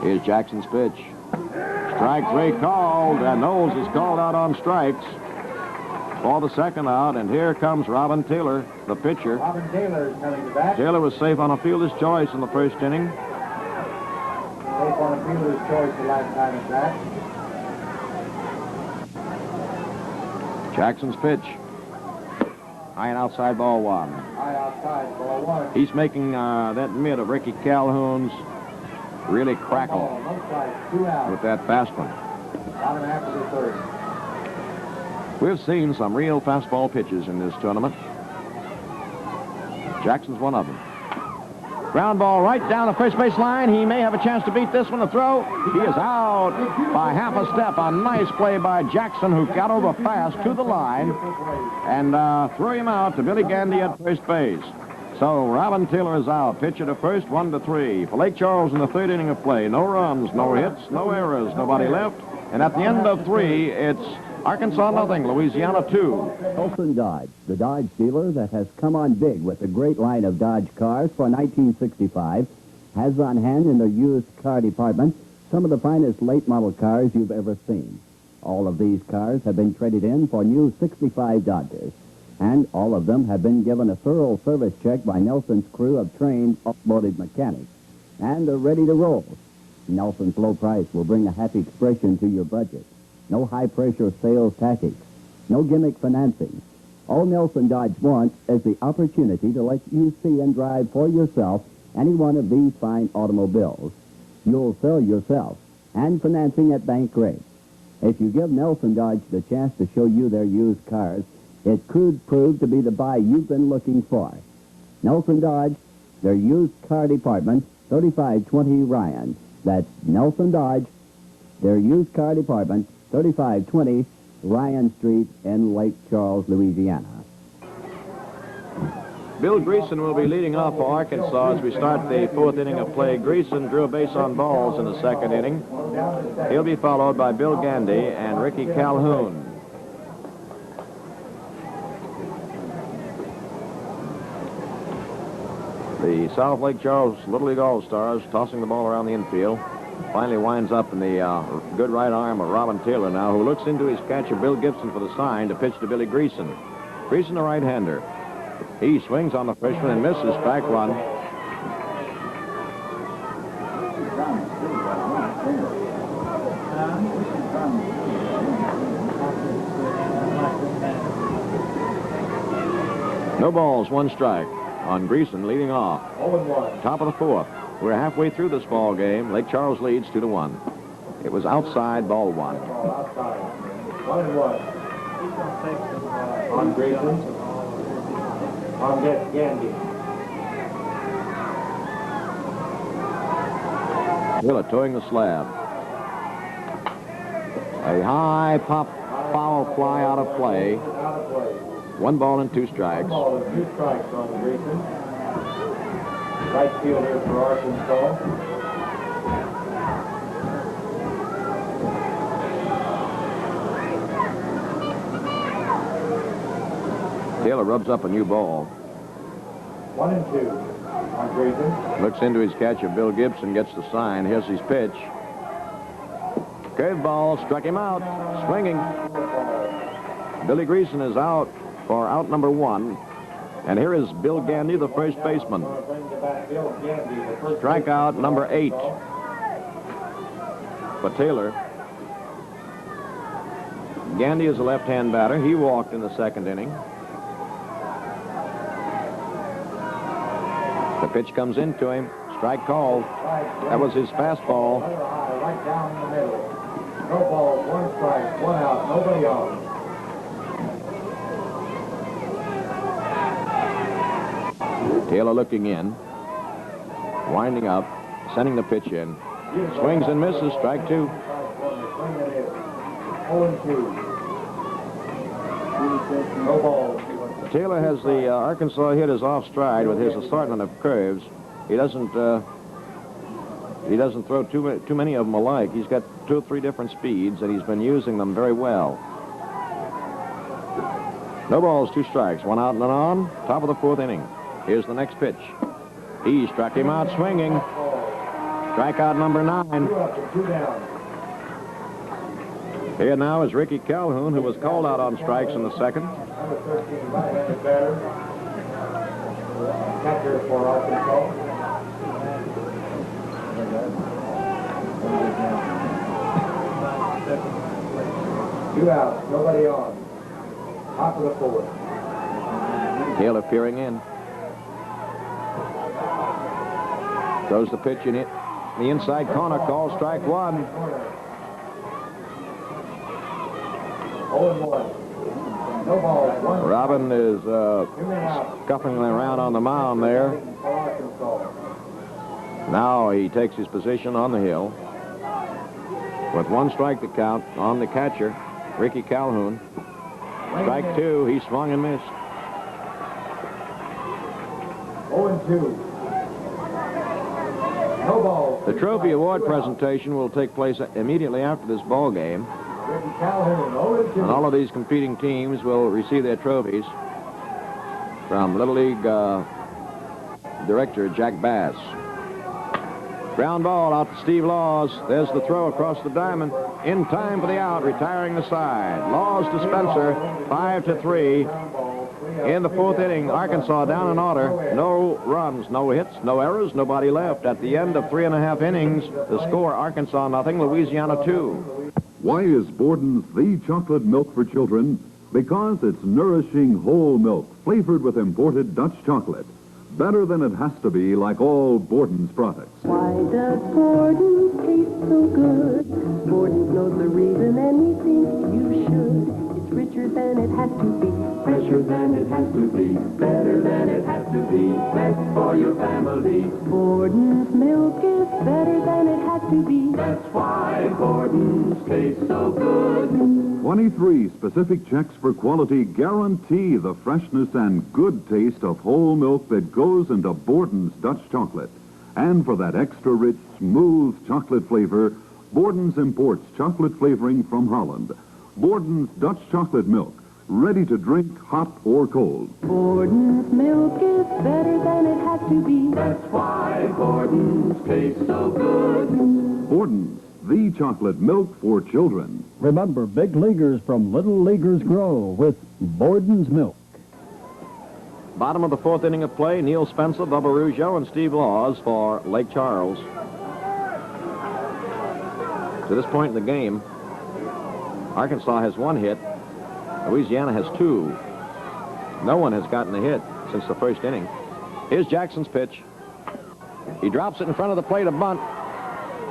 Here's Jackson's pitch. Strike 3 called, and Knowles is called out on strikes for the second out, and here comes Robin Taylor, the pitcher. Robin Taylor is coming to bat. Taylor was safe on a fielder's choice in the first inning. Safe on a fielder's choice the last time at bat. Jackson's pitch. High and outside, ball 1. High outside, ball 1. He's making that mid of Ricky Calhoun's really crackle No strikes, 2 out. with that fast one. Bottom half of the third. We've seen some real fastball pitches in this tournament. Jackson's one of them. Ground ball right down the first base line. He may have a chance to beat this one. The throw. He is out by half a step. A nice play by Jackson, who got over fast to the line and threw him out to Billy Gandy at first base. So Robin Taylor is out. Pitcher to first, 1-3. For Lake Charles in the third inning of play. No runs, no hits, no errors, nobody left. And at the end of 3, it's Arkansas nothing, Louisiana 2. Nelson Dodge, the Dodge dealer that has come on big with a great line of Dodge cars for 1965, has on hand in the used car department some of the finest late model cars you've ever seen. All of these cars have been traded in for new 65 Dodges, and all of them have been given a thorough service check by Nelson's crew of trained automotive mechanics, and are ready to roll. Nelson's low price will bring a happy expression to your budget. No high-pressure sales tactics. No gimmick financing. All Nelson Dodge wants is the opportunity to let you see and drive for yourself any one of these fine automobiles. You'll sell yourself, and financing at bank rates. If you give Nelson Dodge the chance to show you their used cars, it could prove to be the buy you've been looking for. Nelson Dodge, their used car department, 3520 Ryan. That's Nelson Dodge, their used car department, 3520 Ryan Street in Lake Charles, Louisiana. Bill Greason will be leading off for Arkansas as we start the fourth inning of play. Greason drew a base on balls in the second inning. He'll be followed by Bill Gandy and Ricky Calhoun. The South Lake Charles Little League All-Stars tossing the ball around the infield. Finally winds up in the good right arm of Robin Taylor now, who looks into his catcher, Bill Gibson, for the sign to pitch to Billy Greason. Greason, a right-hander. He swings on the freshman and misses. Strike one. No balls, one strike on Greason leading off. 0-1. Top of the fourth. We're halfway through this ball game. Lake Charles leads 2-1. It was outside, ball one. Outside. 1-1. On Greason. On Gandy. Willa towing the slab. A high pop foul fly out of play. Out of play. 1 ball and 2 strikes. 1 ball and 2 strikes on Greason. Right fielder for Arkansas. Taylor rubs up a new ball. 1 and 2 on Greason. Looks into his catcher, Bill Gibson, gets the sign. Here's his pitch. Curveball, struck him out. Swinging. Billy Greason is out for out number 1. And here is Bill Gandy, the first baseman. Strikeout number 8 for Taylor. Gandy is a left-hand batter. He walked in the second inning. The pitch comes into him. Strike called. That was his fastball. Right down the middle. No balls, 1 strike, 1 out, nobody on. Taylor looking in. Winding up. Sending the pitch in. Swings and misses. Strike 2. 0-2. No balls. Taylor has the Arkansas hitters off stride with his assortment of curves. He doesn't throw too many of them alike. He's got 2 or 3 different speeds, and he's been using them very well. No balls, 2 strikes, 1 out and an on. Top of the 4th inning. Here's the next pitch. He struck him out swinging. Strikeout number 9. 2 up and 2 down. Here now is Ricky Calhoun, who was called out on strikes in the second. Number 13, right-handed batter. Catcher for Arkansas. 2 outs, nobody on. Top of the 4th. Taylor peering in. Throws the pitch in it. The inside corner, called strike 1. 0-1. No balls, 1. Robin is scuffing around on the mound there. For Arkansas. Now he takes his position on the hill. With 1 strike to count on the catcher, Ricky Calhoun. Strike 2, he swung and missed. 0-2. No balls. The trophy award presentation will take place immediately after this ball game. And all of these competing teams will receive their trophies from Little League director Jack Bass. Ground ball out to Steve Laws. There's the throw across the diamond. In time for the out, retiring the side. Laws to Spencer, 5-3. In the fourth inning, Arkansas down in order. No runs, no hits, no errors, nobody left. At the end of 3.5 innings, the score, Arkansas nothing, Louisiana 2. Why is Borden's the chocolate milk for children? Because it's nourishing whole milk, flavored with imported Dutch chocolate. Better than it has to be, like all Borden's products. Why does Borden's taste so good? Borden's knows the reason and we think you should. It's richer than it has to be, Fresher than it has to be, better than it has to be, best for your family. Borden's milk is better than it has to be. That's why Borden's tastes so good. 23 specific checks for quality guarantee the freshness and good taste of whole milk that goes into Borden's Dutch chocolate. And for that extra rich, smooth chocolate flavor, Borden's imports chocolate flavoring from Holland. Borden's Dutch chocolate milk, ready to drink hot or cold. Borden's milk is better than it has to be. That's why Borden's tastes so good. Borden's, the chocolate milk for children. Remember, big leaguers from little leaguers grow with Borden's milk. Bottom of the fourth inning of play, Neil Spencer, Bubba Rougeau, and Steve Laws for Lake Charles. To this point in the game, Arkansas has 1 hit. Louisiana has 2. No one has gotten a hit since the first inning. Here's Jackson's pitch. He drops it in front of the plate, a bunt.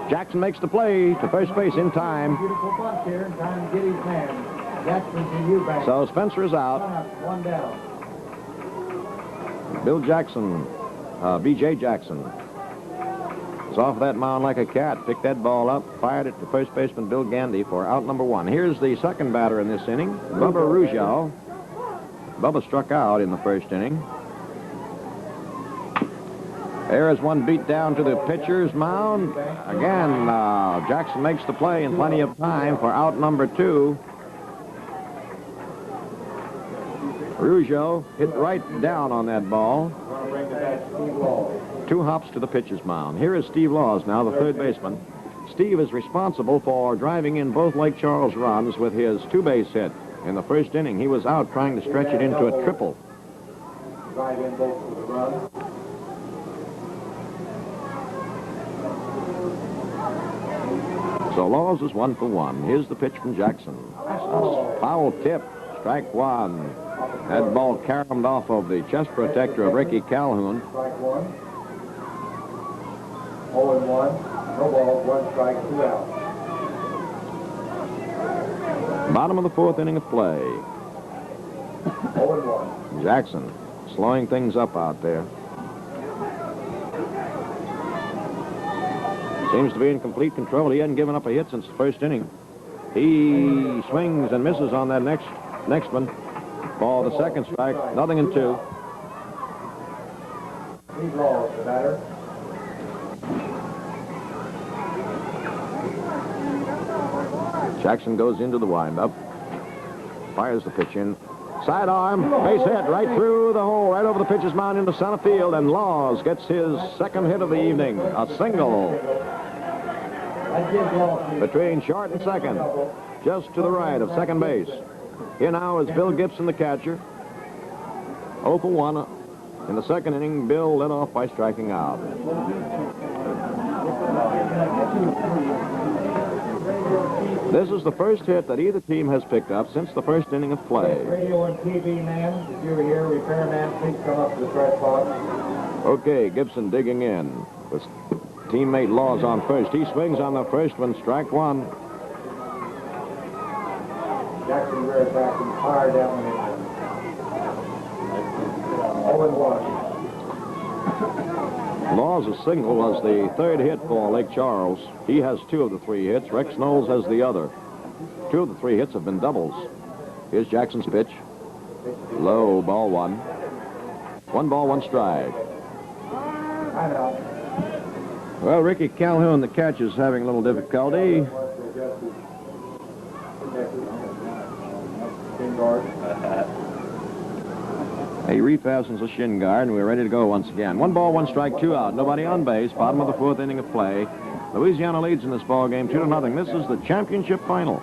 Jackson makes the play to first base in time. Beautiful bunt here, in time to get his man. Jackson to Eubank. So Spencer is out. 1 down. Bill Jackson, B.J. Jackson, is off that mound like a cat. Picked that ball up, fired it to first baseman Bill Gandy for out number 1. Here's the second batter in this inning, Bubba Rougeau. Bubba struck out in the first inning. There is one beat down to the pitcher's mound. Again, Jackson makes the play in plenty of time for out number 2. Rougeau hit right down on that ball. 2 hops to the pitcher's mound. Here is Steve Laws now, the third baseman. Steve is responsible for driving in both Lake Charles runs with his 2-base hit. In the first inning, he was out trying to stretch it into a triple. Drive in both for the run. So Laws is 1 for 1. Here's the pitch from Jackson. A foul tip, strike 1. That ball caromed off of the chest protector of Ricky Calhoun. Strike 1. 0-1. No balls, 1 strike, 2 out. Bottom of the fourth inning of play. 0-1. Jackson slowing things up out there. Seems to be in complete control. He hasn't given up a hit since the first inning. He swings and misses on that next one. For the second strike, 0-2. Steve Laws, the batter. Jackson goes into the windup. Fires the pitch in. Sidearm, base hit right through the hole, right over the pitcher's mound into center field, and Laws gets his second hit of the evening. A single. Between short and second, just to the right of second base. Here now is Bill Gibson, the catcher. 0 for 1. In the second inning, Bill led off by striking out. This is the first hit that either team has picked up since the first inning of play. Radio and TV man, if you're here, repairman, please come up to the press box. Okay, Gibson digging in with teammate Laws on first. He swings on the first one, strike 1. Jackson rear back and fire down the middle. 0-1. Laws' single was the third hit for Lake Charles. He has 2 of the 3 hits. Rex Knowles has the other. 2 of the 3 hits have been doubles. Here's Jackson's pitch. Low, ball 1. 1 ball, 1 strike. Well, Ricky Calhoun, the catcher, is having a little difficulty. He refastens the shin guard, and we're ready to go once again. 1 ball, 1 strike, 2 out. Nobody on base. Bottom of the 4th inning of play. Louisiana leads in this ball game 2-0. This is the championship final.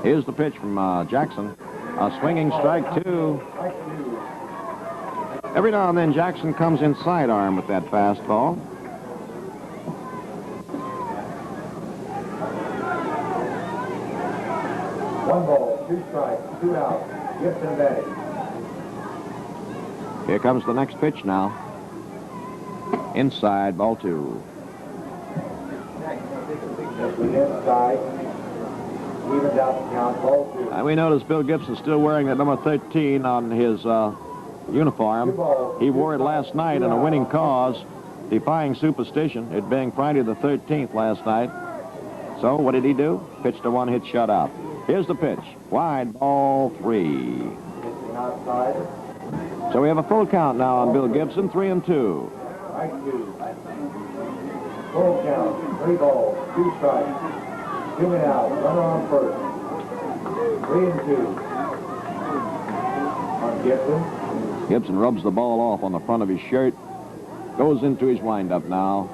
Here's the pitch from Jackson. A swinging strike 2. Every now and then Jackson comes in sidearm with that fastball. One ball, 2 strikes, 2 out. Gibson batting. Here comes the next pitch now. Inside, ball 2. Inside. Evens out the count, ball 2. And we notice Bill Gibson still wearing that number 13 on his uniform. He wore it last night in a winning cause, defying superstition, it being Friday the 13th last night. So what did he do? Pitched a 1-hit shutout. Here's the pitch. Wide, ball 3. Outside. So we have a full count now on Bill Gibson, 3-2. Strike 2. Full count, 3 balls, 2 strikes. 2 men out, runner on first. 3-2. On Gibson. Gibson rubs the ball off on the front of his shirt. Goes into his windup now.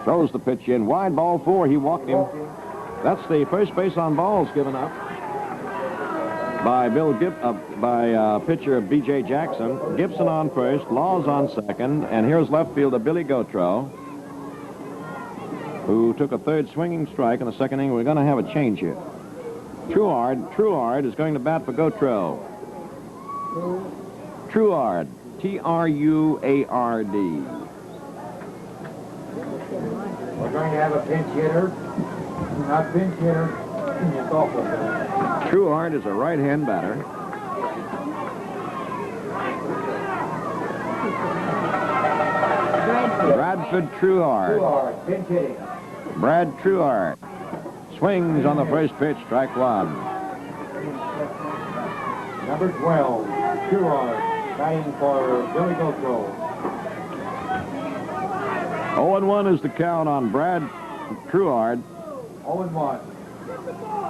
Throws the pitch in. Wide, ball 4. He walked him. That's the first base on balls given up by pitcher B.J. Jackson. Gibson on first, Laws on second, and here's left fielder Billy Gautreaux, who took a 3rd swinging strike in the 2nd inning. We're going to have a change here. Truard is going to bat for Gautreaux. Truard, T-R-U-A-R-D. We're going to have a pinch hitter. Not pinch hitter. It's awful. Truard is a right-hand batter. Bradford Truard. Truard, pinch hitting. Brad Truard swings on the first pitch, strike 1. Number 12, Truard, batting for Billy Gautreaux. 0-1 is the count on Brad Truard. 0-1.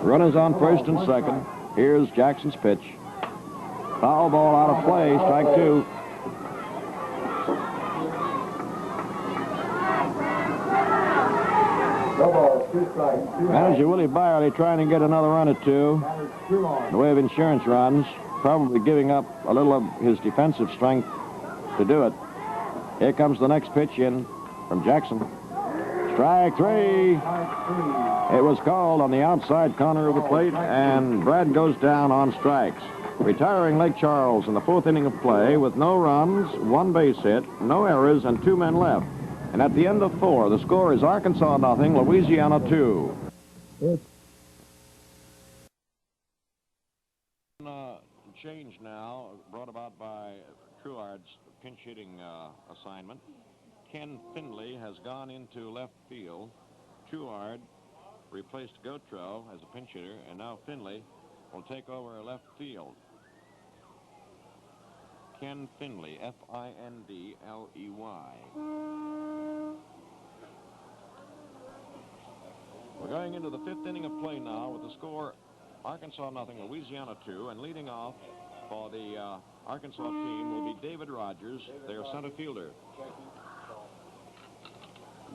Runners on first and second. Here's Jackson's pitch. Foul ball out of play, strike 2. No balls, 2 strikes, 2 out. Manager Willie Byerly trying to get another run or 2 in the way of insurance runs, probably giving up a little of his defensive strength to do it. Here comes the next pitch in from Jackson. Strike 3. It was called on the outside corner of the plate, and Brad goes down on strikes. Retiring Lake Charles in the 4th inning of play with no runs, 1 base hit, no errors, and 2 men left. And at the end of 4, the score is Arkansas 0, Louisiana 2. Change now, brought about by Truard's pinch hitting assignment. Ken Finley has gone into left field. Truard replaced Gautreaux as a pinch hitter, and now Finley will take over left field. Ken Finley, F-I-N-D-L-E-Y. We're going into the 5th inning of play now with the score Arkansas 0, Louisiana 2, and leading off for the Arkansas team will be David Rogers, their center fielder.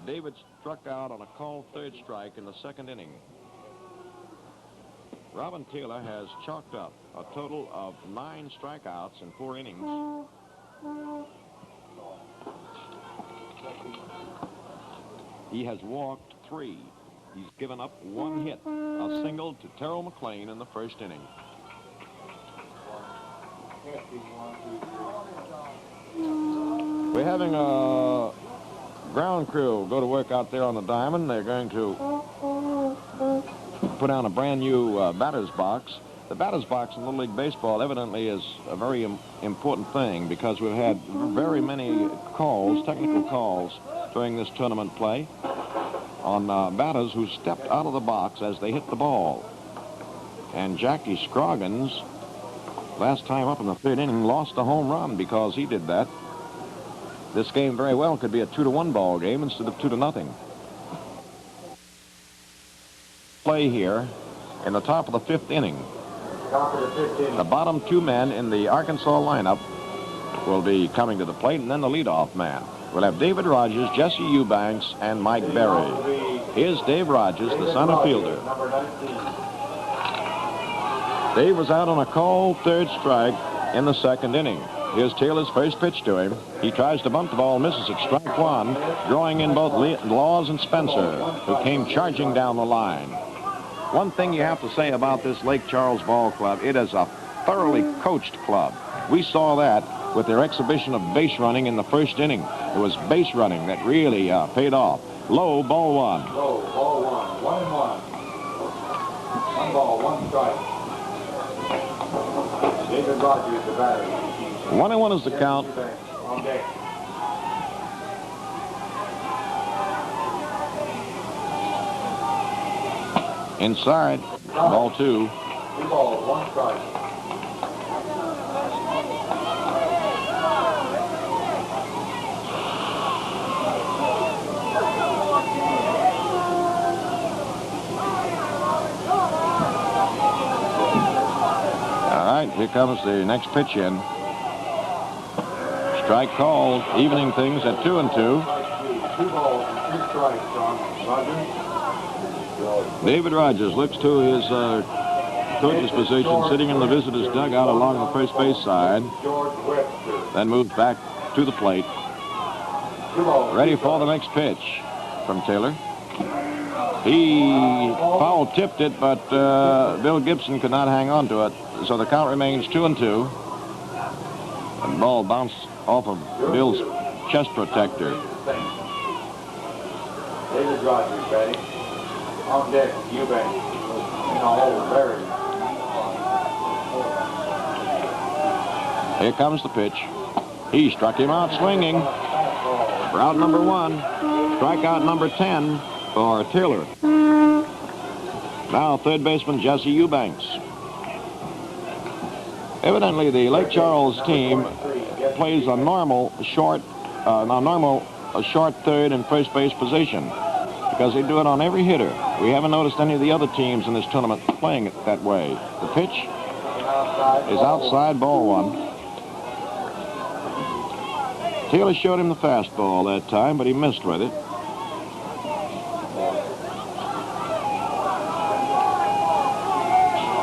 David struck out on a called 3rd strike in the 2nd inning. Robin Taylor has chalked up a total of 9 strikeouts in 4 innings. He has walked 3. He's given up 1 hit, a single to Terrell McLean in the 1st inning. We're having a ground crew go to work out there on the diamond. They're going to put on a brand new batter's box. The batter's box in Little League Baseball evidently is a very important thing because we've had very many calls, technical calls, during this tournament play on batters who stepped out of the box as they hit the ball. And Jackie Scroggins, last time up in the 3rd inning, lost a home run because he did that. This game very well could be a 2-1 ball game instead of 2-0. Play here in the top of the 5th inning. Top of the 5th inning. The bottom 2 men in the Arkansas lineup will be coming to the plate, and then the leadoff man. We'll have David Rogers, Jesse Eubanks, and Mike Berry. Here's Dave Rogers, the center fielder. Number 19. Dave was out on a called 3rd strike in the 2nd inning. Here's Taylor's first pitch to him. He tries to bunt the ball, misses at strike 1, drawing in both Laws and Spencer, who came charging down the line. One thing you have to say about this Lake Charles Ball Club, it is a thoroughly coached club. We saw that with their exhibition of base running in the 1st inning. It was base running that really paid off. Low, ball 1. Low, ball 1. 1-1. 1 ball, 1 strike. David Rogers, the batter. 1-1 is the count. On deck. Inside, ball 2. 2 balls, 1 strike. All right, here comes the next pitch in. Strike called, evening things at 2-2. 2 balls and 2 strikes, John. Rogers. David Rogers looks to his coach's position, sitting in the visitor's dugout along the first base side, George Webster. then moves back to the plate. 2 balls. Ready for the next pitch from Taylor. He foul tipped it, but Bill Gibson could not hang on to it, so the count remains 2-2. And the ball bounced off of Bill's chest protector. David Rogers batting. On deck, Eubanks. In the hole, Berry. Here comes the pitch. He struck him out swinging. Route number 1. Strikeout number 10 for Taylor. Now 3rd baseman Jesse Eubanks. Evidently, the Lake Charles team plays a normal short 3rd and first base position, because they do it on every hitter. We haven't noticed any of the other teams in this tournament playing it that way. The pitch is outside, ball 1. Taylor showed him the fastball that time, but he missed with it.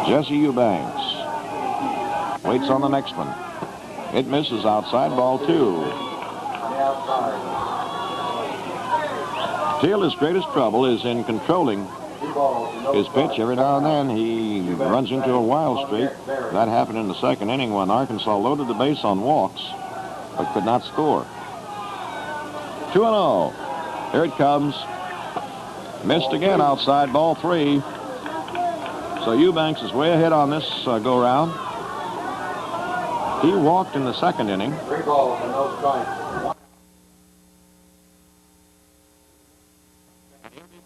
Jesse Eubanks waits on the next one. It misses outside, ball 2. Taylor's greatest trouble is in controlling his pitch. Every now and then he runs into a wild streak. That happened in the 2nd inning when Arkansas loaded the base on walks but could not score. 2-0. Here it comes. Missed again outside, ball 3. So Eubanks is way ahead on this go-round. He walked in the 2nd inning. 3 balls and no strikes.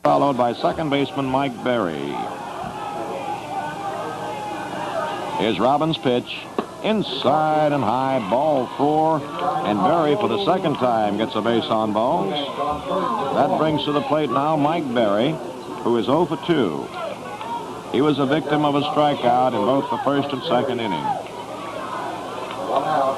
Followed by 2nd baseman Mike Berry. Here's Robbins' pitch. Inside and high, ball 4. And Berry, for the 2nd time, gets a base on balls. That brings to the plate now Mike Berry, who is 0 for 2. He was a victim of a strikeout in both the 1st and 2nd inning. 1 out.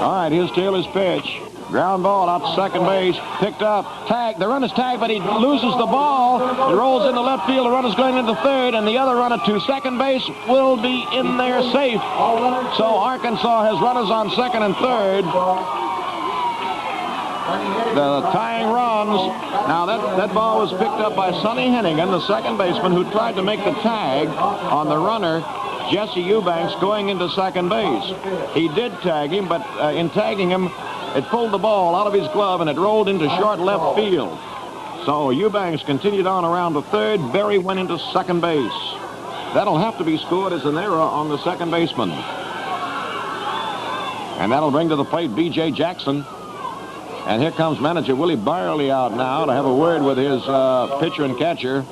All right, here's Taylor's pitch. Ground ball out to 2nd base. Picked up. Tag. The runner's tagged, but he loses the ball. It rolls into left field. The runner's going into 3rd, and the other runner to 2nd base will be in there safe. So Arkansas has runners on 2nd and 3rd. The tying runs. Now that ball was picked up by Sonny Hennigan, the 2nd baseman, who tried to make the tag on the runner, Jesse Eubanks, going into 2nd base. He did tag him, but in tagging him, it pulled the ball out of his glove and it rolled into short left field. So Eubanks continued on around to 3rd. Berry went into 2nd base. That'll have to be scored as an error on the 2nd baseman. And that'll bring to the plate B.J. Jackson. And here comes manager Willie Byerly out now to have a word with his pitcher and catcher.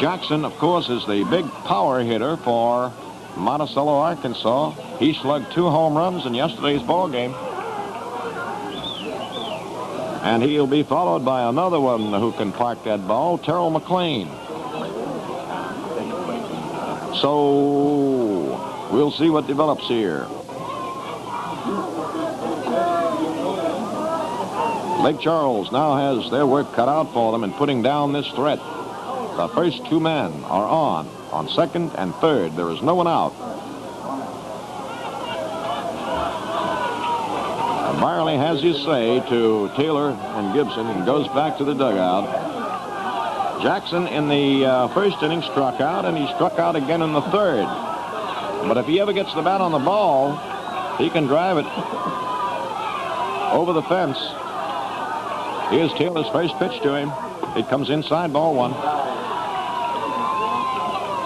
Jackson, of course, is the big power hitter for Monticello, Arkansas. He slugged 2 home runs in yesterday's ball game. And he'll be followed by another one who can park that ball, Terrell McLean. So we'll see what develops here. Lake Charles now has their work cut out for them in putting down this threat. The first two men are on second and third. There is no one out. And Byerly has his say to Taylor and Gibson and goes back to the dugout. Jackson in the first inning struck out, and he struck out again in the third. But if he ever gets the bat on the ball, he can drive it over the fence. Here's Taylor's first pitch to him. It comes inside, ball one.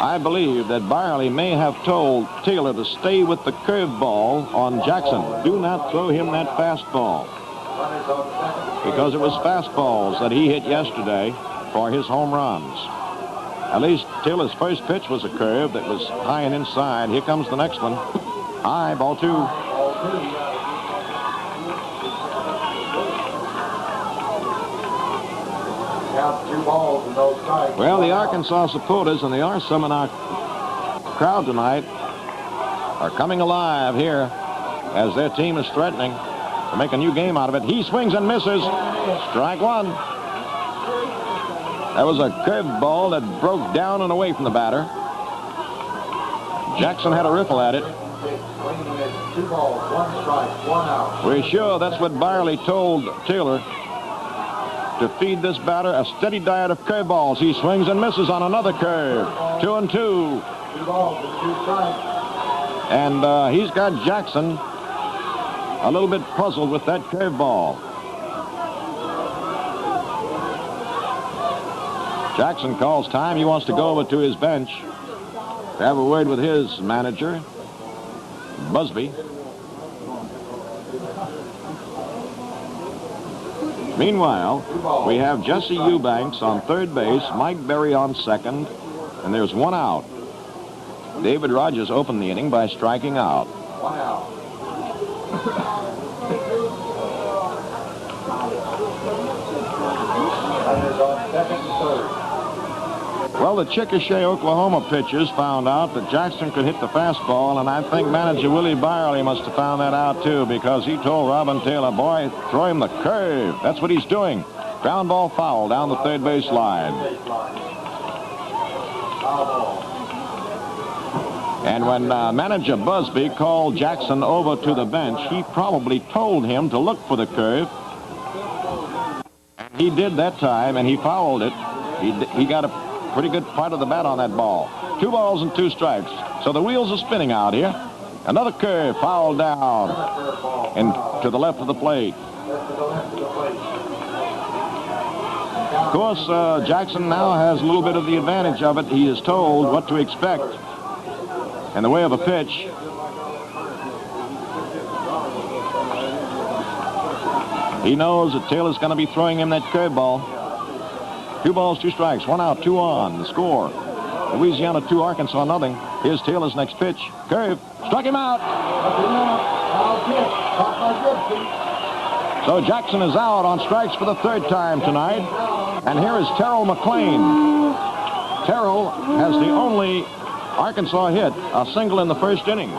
I believe that Byerly may have told Taylor to stay with the curveball on Jackson. Do not throw him that fastball. Because it was fastballs that he hit yesterday for his home runs. At least Taylor's first pitch was a curve that was high and inside. Here comes the next one. High, ball two. Well, the Arkansas supporters, and there are some in our crowd tonight, are coming alive here as their team is threatening to make a new game out of it. He swings and misses. Strike one. That was a curveball that broke down and away from the batter. Jackson had a riffle at it. 2 balls, 1 strike, 1 out. We're sure that's what Byerly told Taylor, to feed this batter a steady diet of curveballs. He swings and misses on another curve. 2-2. 2 balls and 2 strikes. And he's got Jackson a little bit puzzled with that curveball. Jackson calls time. He wants to go over to his bench to have a word with his manager, Busby. Meanwhile, we have Jesse Eubanks on third base, Mike Berry on second, and there's 1 out. David Rogers opened the inning by striking out. 1 out. Runners on second and third. Well, the Chickasha, Oklahoma pitchers found out that Jackson could hit the fastball, and I think manager Willie Byerly must have found that out, too, because he told Robin Taylor, boy, throw him the curve. That's what he's doing. Ground ball foul down the third base line. And when manager Busby called Jackson over to the bench, he probably told him to look for the curve. He did that time, and he fouled it. He got a pretty good part of the bat on that ball. 2 balls and 2 strikes. So the wheels are spinning out here. Another curve fouled down and to the left of the plate. Of course, Jackson now has a little bit of the advantage of it. He is told what to expect in the way of a pitch. He knows that Taylor's going to be throwing him that curveball. 2 balls, 2 strikes, 1 out, 2 on. The score, Louisiana 2, Arkansas nothing. Here's Taylor's next pitch. Curve, struck him out. So Jackson is out on strikes for the 3rd time tonight. And here is Terrell McLean. Terrell has the only Arkansas hit, a single in the 1st inning.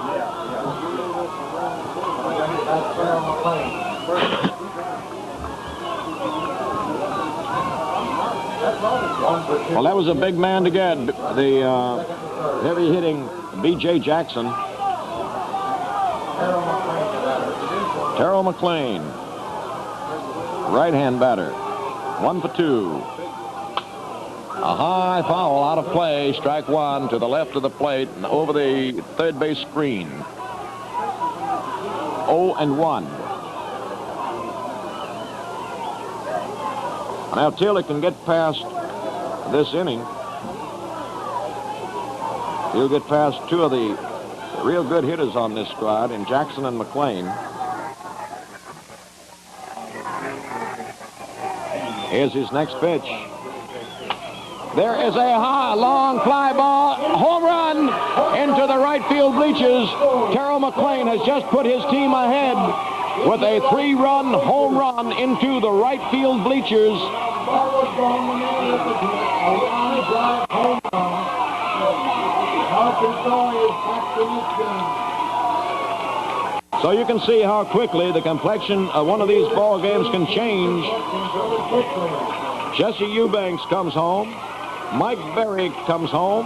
Well, that was a big man to get, the heavy-hitting B.J. Jackson. Terrell McLean, right-hand batter, 1 for 2. A high foul out of play, strike 1 to the left of the plate and over the third base screen. 0-1. Now Taylor can get past this inning. He'll get past 2 of the real good hitters on this squad in Jackson and McLean. Here's his next pitch. There is a high, long fly ball, home run into the right field bleachers. Terrell McLean has just put his team ahead with a 3-run home run into the right field bleachers. So you can see how quickly the complexion of one of these ball games can change. Jesse Eubanks comes home. Mike Berry comes home.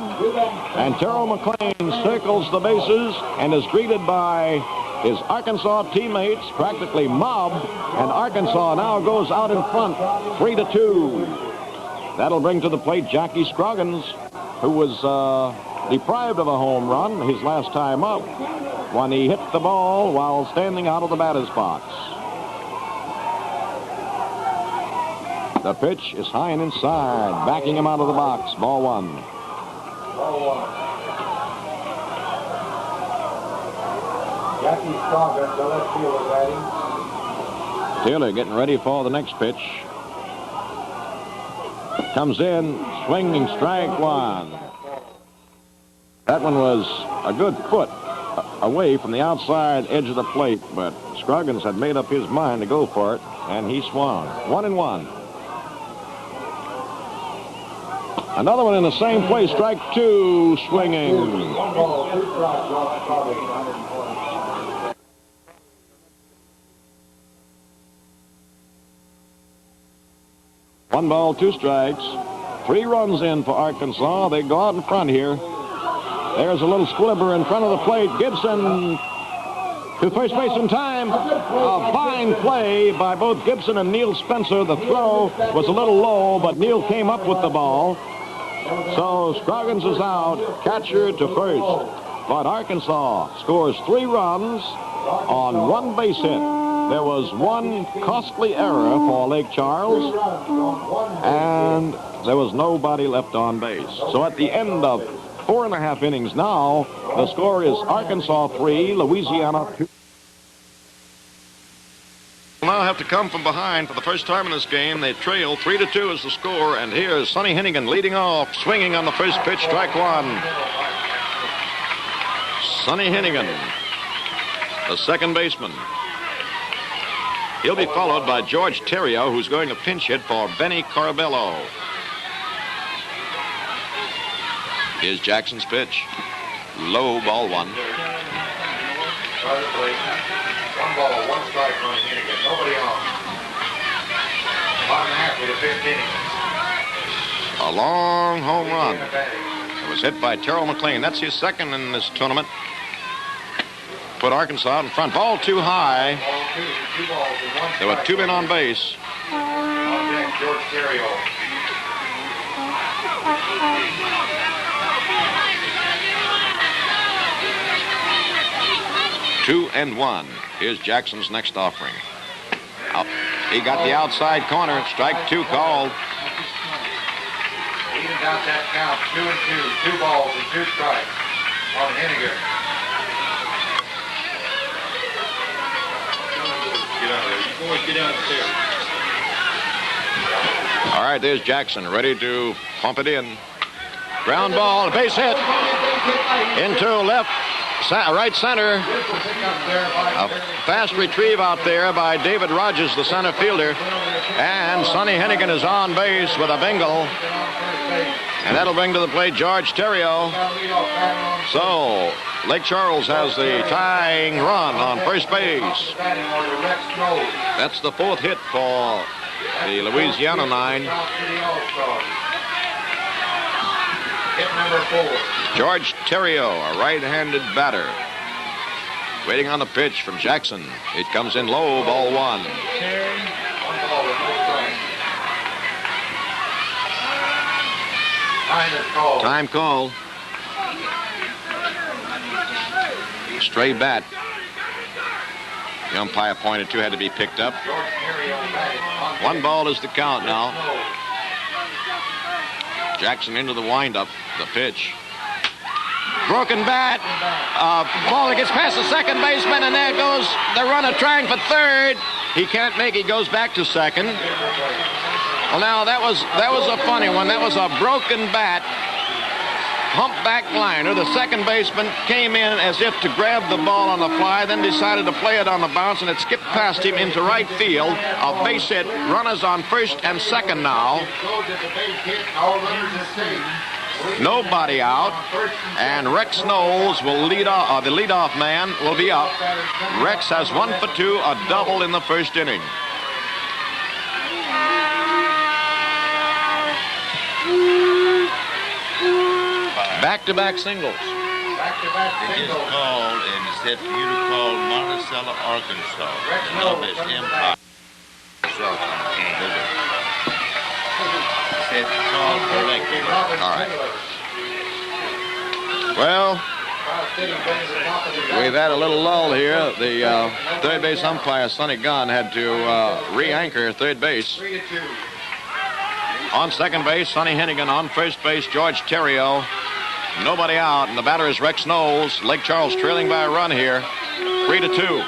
And Terrell McLean circles the bases and is greeted by his Arkansas teammates, practically mobbed. And Arkansas now goes out in front, 3-2. That'll bring to the plate Jackie Scroggins, who was deprived of a home run his last time up when he hit the ball while standing out of the batter's box. The pitch is high and inside, backing him out of the box. Ball one. Jackie Scroggins, the left fielder, batting. Taylor getting ready for the next pitch. Comes in, swinging, strike one. That one was a good foot away from the outside edge of the plate, but Scroggins had made up his mind to go for it, and he swung. 1-1. Another one in the same place, strike two, swinging. 1 ball, 2 strikes, Josh Scroggins. 1 ball, 2 strikes. 3 runs in for Arkansas. They go out in front here. There's a little squibber in front of the plate. Gibson to first base in time. A fine play by both Gibson and Neil Spencer. The throw was a little low, but Neil came up with the ball. So Scroggins is out, catcher to first. But Arkansas scores 3 runs on 1 base hit. There was 1 costly error for Lake Charles, and there was nobody left on base. So at the end of 4.5 innings now, the score is Arkansas 3, Louisiana 2. Now have to come from behind for the first time in this game. They trail 3-2 is the score, and here's Sonny Hennigan leading off, swinging on the first pitch, strike one. Sonny Hennigan, the second baseman. He'll be followed by George Terrio, who's going to pinch hit for Benny Carabello. Here's Jackson's pitch. Low, ball 1. 1 ball, 1 strike on Hennigan. Nobody on. 5.5 with the 5th inning. A long home run. It was hit by Terrell McLean. That's his second in this tournament. Put Arkansas out in front. Ball too high. Ball 2, 2 balls and 1 strike. There were 2 men on base. On deck, George Terrio. Two and 1. Here's Jackson's next offering. Out. He got the outside corner. Strike 2 called. Evens out that count. 2 and 2. 2 balls and 2 strikes on Hennigan. Get out of there. You boys get out of there. All right, there's Jackson ready to pump it in. Ground ball, base hit into left. Right center. A fast retrieve out there by David Rogers, the center fielder. And Sonny Hennigan is on base with a bingle. And that'll bring to the plate George Terrio. So Lake Charles has the tying run on first base. That's the 4th hit for the Louisiana 9. Hit number 4. George Terrio, a right-handed batter. Waiting on the pitch from Jackson. It comes in low, ball 1. 1 ball with 1 strike. Time is called. Time call. Stray bat. The umpire pointed to had to be picked up. George Terrio batting. 1 ball is the count now. Jackson into the windup. The pitch. Broken bat. Ball that gets past the second baseman, and there goes the runner trying for third. He can't make it. Goes back to second. Well, now that was a funny one. That was a broken bat. humpback liner. The second baseman came in as if to grab the ball on the fly, then decided to play it on the bounce, and it skipped past him into right field. A base hit. Runners on first and second now. Nobody out, and Rex Knowles will lead off. The leadoff man will be up. Rex has 1 for 2, a double in the first inning. Back-to-back singles. They just called and said for you to call Monticello, Arkansas. The number is Empire. Said call correctly. All right. Well, we've had a little lull here. The third base umpire, Sonny Gunn, had to re-anchor third base. On second base, Sonny Hennigan. On first base, George Theriot. Nobody out, and the batter is Rex Knowles. Lake Charles trailing by a run here, 3-2.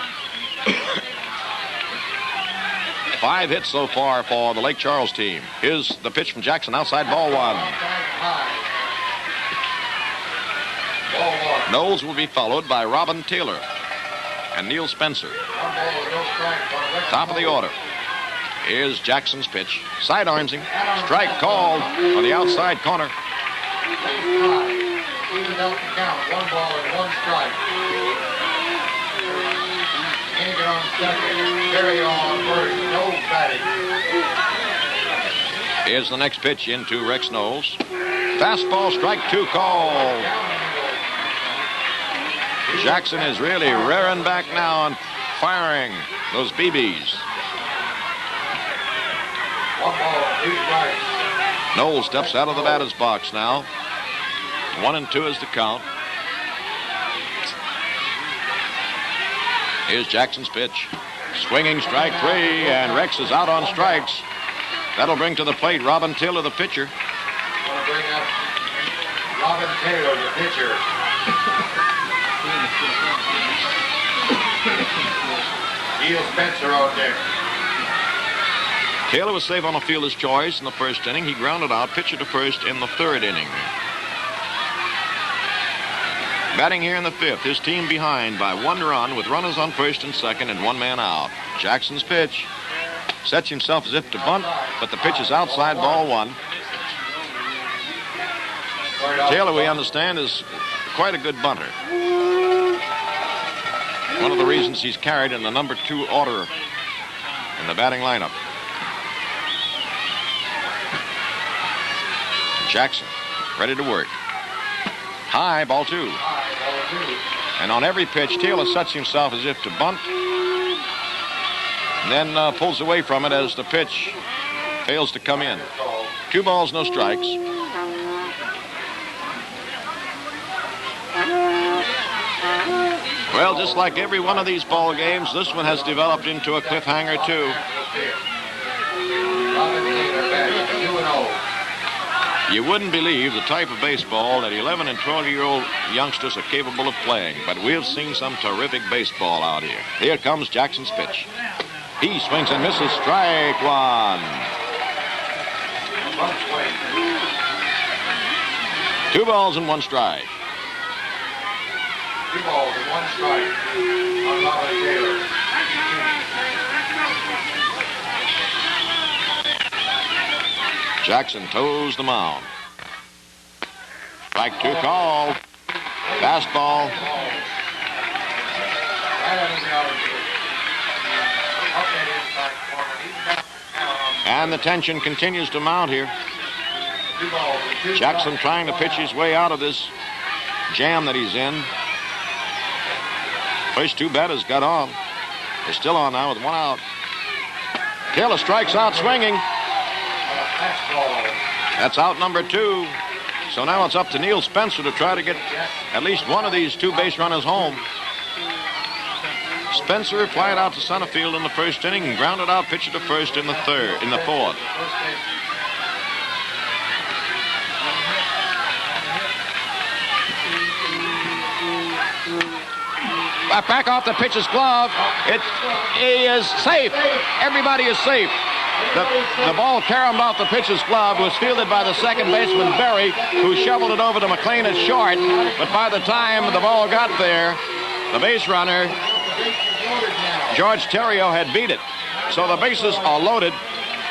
5 hits so far for the Lake Charles team. Here's the pitch from Jackson, outside, ball 1. Knowles will be followed by Robin Taylor and Neil Spencer. Top of the order. Here's Jackson's pitch. Sidearms him. Strike called on the outside corner. Even out the count, 1 ball and 1 strike. Hennigan on second, Terry on first, no batting. Here's the next pitch into Rex Knowles. Fastball, strike 2 called. Jackson is really rearing back now and firing those BBs. 1 ball, 2 strikes. Knowles steps out of the batter's box now. 1-2 is the count. Here's Jackson's pitch. Swinging strike 3, and Rex is out on strikes. That'll bring to the plate Robin Taylor, the pitcher. Going to bring up Robin Taylor, the pitcher. Neil Spencer on deck. Taylor was safe on a fielder's choice in the first inning. He grounded out, pitcher to first in the third inning. Batting here in the 5th, his team behind by 1 run with runners on first and second and 1 man out. Jackson's pitch sets himself as if to bunt, but the pitch is outside, ball 1. Taylor, we understand, is quite a good bunter. One of the reasons he's carried in the number 2 order in the batting lineup. Jackson, ready to work. High, ball 2. And on every pitch, Taylor sets himself as if to bunt, and then pulls away from it as the pitch fails to come in. 2 balls, no strikes. Well, just like every one of these ball games, this one has developed into a cliffhanger, too. You wouldn't believe the type of baseball that 11 and 12-year-old youngsters are capable of playing, but we've seen some terrific baseball out here. Here comes Jackson's pitch. He swings and misses, strike 1. 2 balls and 1 strike. 2 balls and 1 strike on Robin Taylor. Jackson toes the mound. Strike 2 called. Fastball. And the tension continues to mount here. Jackson trying to pitch his way out of this jam that he's in. First 2 batters got on. They're still on now with 1 out. Taylor strikes out swinging. That's out number 2. So now it's up to Neil Spencer to try to get at least one of these 2 base runners home. Spencer flied out to center field in the first inning and grounded out pitcher to first in the 4th. Back off the pitcher's glove. He is safe. Everybody is safe. The ball caromed off the pitcher's glove, was fielded by the second baseman, Berry, who shoveled it over to McLean at short. But by the time the ball got there, the base runner, George Theriot, had beat it. So the bases are loaded,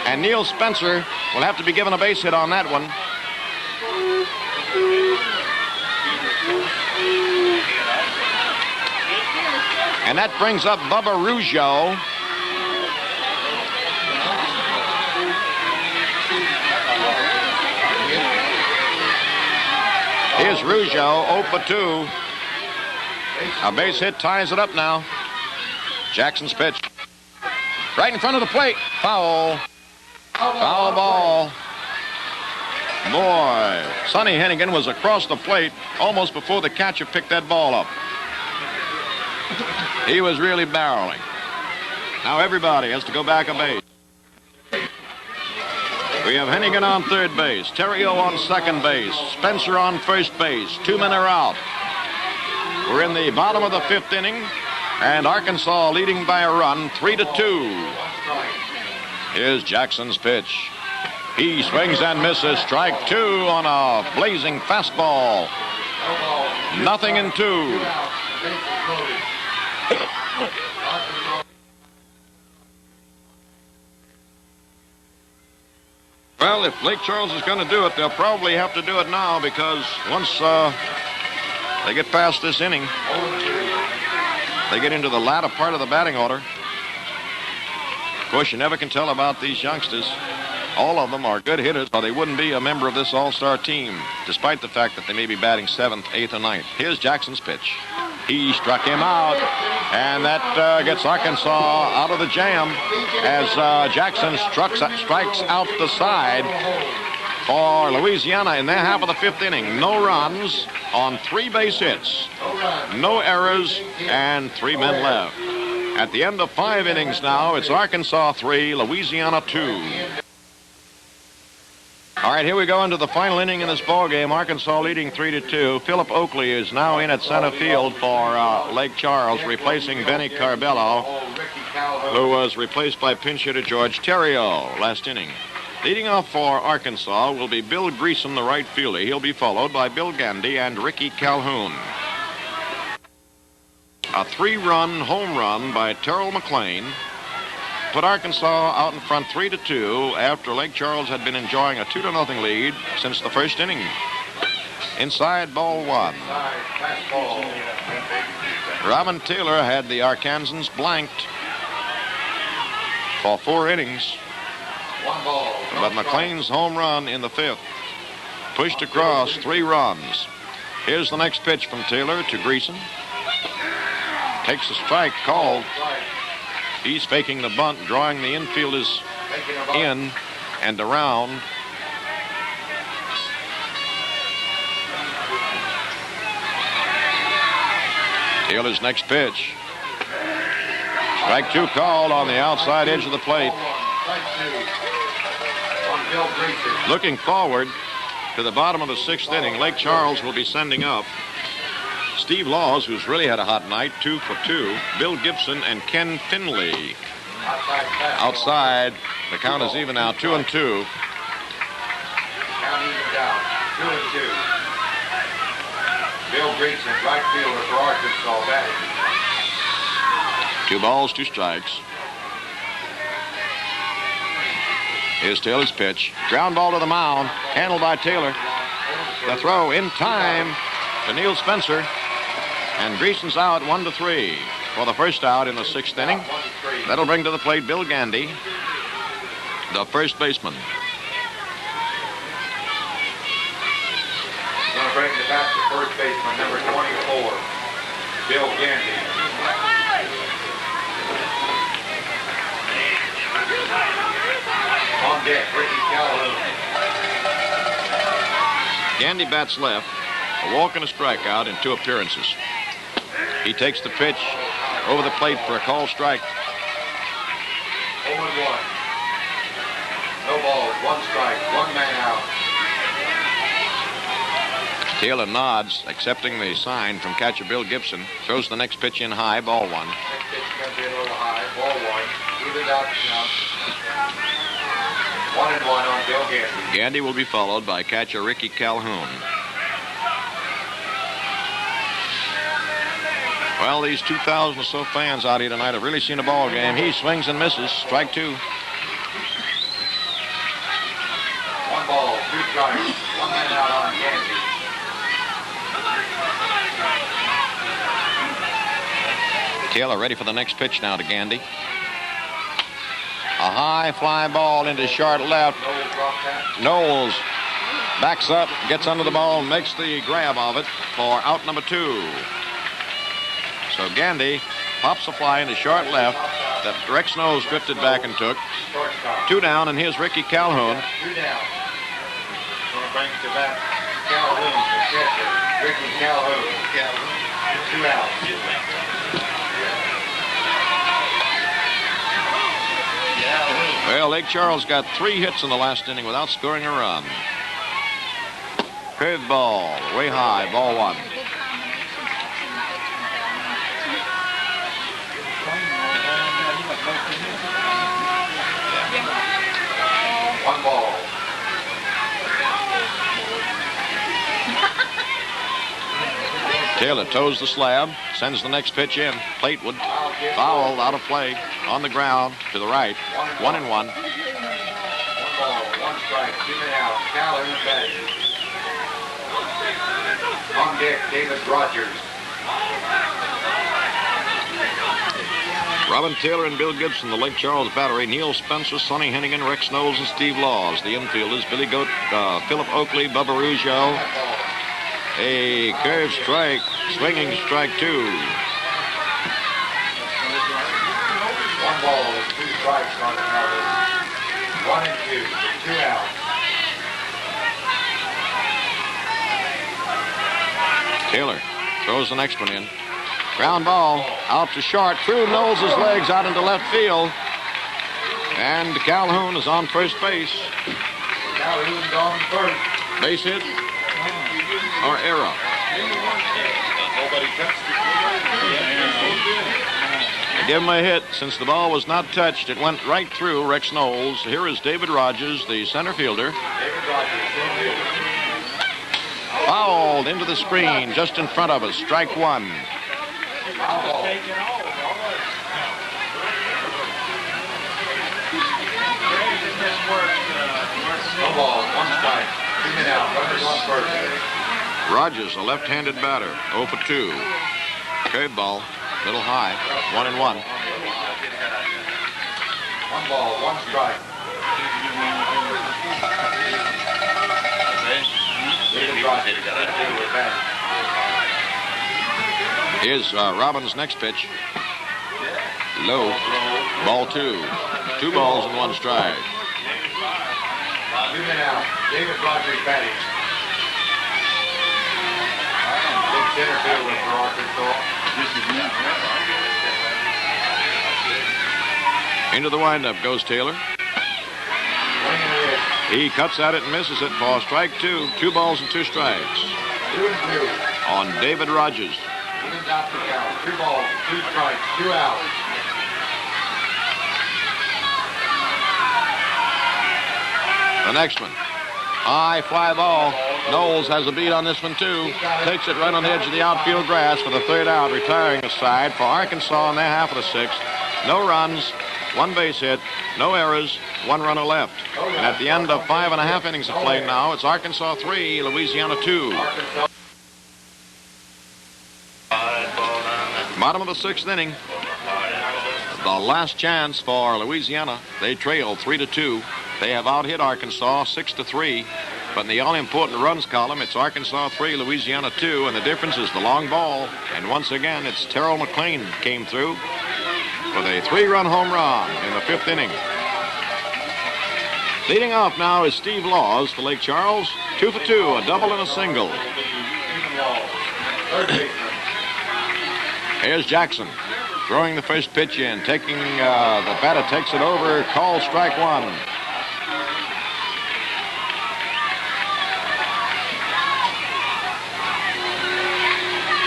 and Neil Spencer will have to be given a base hit on that one. And that brings up Bubba Rougeau. Here's Rougeau, 0 for 2. A base hit ties it up now. Jackson's pitch. Right in front of the plate. Foul. Foul ball. Boy, Sonny Hennigan was across the plate almost before the catcher picked that ball up. He was really barreling. Now everybody has to go back a base. We have Hennigan on third base, Theriot on second base, Spencer on first base. 2 men are out. We're in the bottom of the 5th inning, and Arkansas leading by a run, 3-2. Here's Jackson's pitch. He swings and misses. Strike 2 on a blazing fastball. 0-2. Well, if Lake Charles is going to do it, they'll probably have to do it now, because once they get past this inning, they get into the latter part of the batting order. Of course, you never can tell about these youngsters. All of them are good hitters, or they wouldn't be a member of this all-star team, despite the fact that they may be batting 7th, 8th, or 9th. Here's Jackson's pitch. He struck him out, and that gets Arkansas out of the jam as Jackson strikes out the side for Louisiana in their half of the 5th inning. No runs on 3 base hits, no errors, and 3 men left. At the end of 5 innings now, it's Arkansas 3, Louisiana 2. All right, here we go into the final inning in this ball game. Arkansas leading 3-2. Philip Oakley is now in at center field for Lake Charles, replacing Benny Carbello, who was replaced by pinch hitter George Theriot last inning. Leading off for Arkansas will be Bill Greason, the right fielder. He'll be followed by Bill Gandy and Ricky Calhoun. A 3-run home run by Terrell McLean put Arkansas out in front 3-2 after Lake Charles had been enjoying a 2-0 lead since the 1st inning. Inside, ball 1. Robin Taylor had the Arkansans blanked for 4 innings. But McLean's home run in the 5th pushed across 3 runs. Here's the next pitch from Taylor to Greason. Takes a strike called. He's faking the bunt, drawing the infielders in and around. Taylor's next pitch. Strike 2 called on the outside edge of the plate. Looking forward to the bottom of the 6th inning, Lake Charles will be sending up Steve Laws, who's really had a hot night, 2 for 2. Bill Gibson and Ken Finley. Outside, the count is even now, 2-2. Count even down, 2-2. Bill Greason, right fielder for Arkansas, batting. 2 balls, 2 strikes. Here's Taylor's pitch. Ground ball to the mound, handled by Taylor. The throw in time to Neil Spencer. And Greason's out 1-3 for the first out in the 6th inning. That'll bring to the plate Bill Gandy, the first baseman. Going to bring the bat to first baseman, number 24, Bill Gandy. On deck, Ricky Calhoun. Gandy bats left, a walk and a strikeout in 2 appearances. He takes the pitch over the plate for a called strike. 0-1. No balls, 1 strike, 1 man out. Taylor nods, accepting the sign from catcher Bill Gibson. Throws the next pitch in high, ball 1. Next pitch comes in a little high, ball 1. Evens out the count. 1-1 on Bill Gandy. Gandy will be followed by catcher Ricky Calhoun. Well, these 2,000 or so fans out here tonight have really seen a ball game. He swings and misses. Strike two. 1 ball, 2 strikes. 1 man out on Gandy. Taylor ready for the next pitch now to Gandy. A high fly ball into short left. Knowles backs up, gets under the ball, and makes the grab of it for out number 2. So Gandy pops a fly into short left that Rex Knowles drifted back and took. 2 down, and here's Ricky Calhoun. 2 down. Going to bring it to bat Calhoun, the catcher. Ricky Calhoun. 2 out. Well, Lake Charles got 3 hits in the last inning without scoring a run. Curved ball, way high, ball 1. One ball. Taylor toes the slab, sends the next pitch in. Platewood, foul, out of play, on the ground, to the right. 1-1. 1 ball, 1 strike, 2 men out. Calhoun batting. On deck, David Rogers. Robin Taylor and Bill Gibson, the Lake Charles battery. Neil Spencer, Sonny Hennigan, Rex Knowles, and Steve Laws. The infielders, Billy Goat, Philip Oakley, Bubba Rougeau. A curved strike, swinging strike 2. 1 ball, 2 strikes on the cover. 1 and 2, 2 out. Taylor throws the next one in. Ground ball out to short, through Knowles' legs out into left field. And Calhoun is on first base. Calhoun's on first. Base hit or error? They give him a hit. Since the ball was not touched, it went right through Rex Knowles. Here is David Rogers, the center fielder. Fouled into the screen just in front of us. Strike 1. Rogers, a left-handed batter, 0 for 2. Curve ball, little high, 1-1. 1 ball, 1 strike. Here's Robbins' next pitch. Low, ball 2. 2 balls and 1 strike. 2 men out. David Rogers batting. Big center fielder for Arkansas. Into the windup goes Taylor. He cuts at it and misses it for strike 2. 2 balls and 2 strikes. 2 and 2. On David Rogers. 2 balls, 2 strikes, 2 out. The next one. High fly ball. Knowles has a beat on this one, too. Takes it right on the edge of the outfield grass for the 3rd out, retiring the side for Arkansas in their half of the 6th. No runs, 1 base hit, no errors, 1 runner left. And at the end of 5.5 innings of play now, it's Arkansas 3, Louisiana 2. Bottom of the 6th inning. The last chance for Louisiana. They trail 3-2. They have out-hit Arkansas 6-3. But in the all-important runs column, it's Arkansas 3, Louisiana 2, and the difference is the long ball. And once again, it's Terrell McLean came through with a 3-run home run in the 5th inning. Leading off now is Steve Laws for Lake Charles. 2 for 2, a double and a single. Here's Jackson throwing the first pitch in, taking the batter takes it over, called strike 1.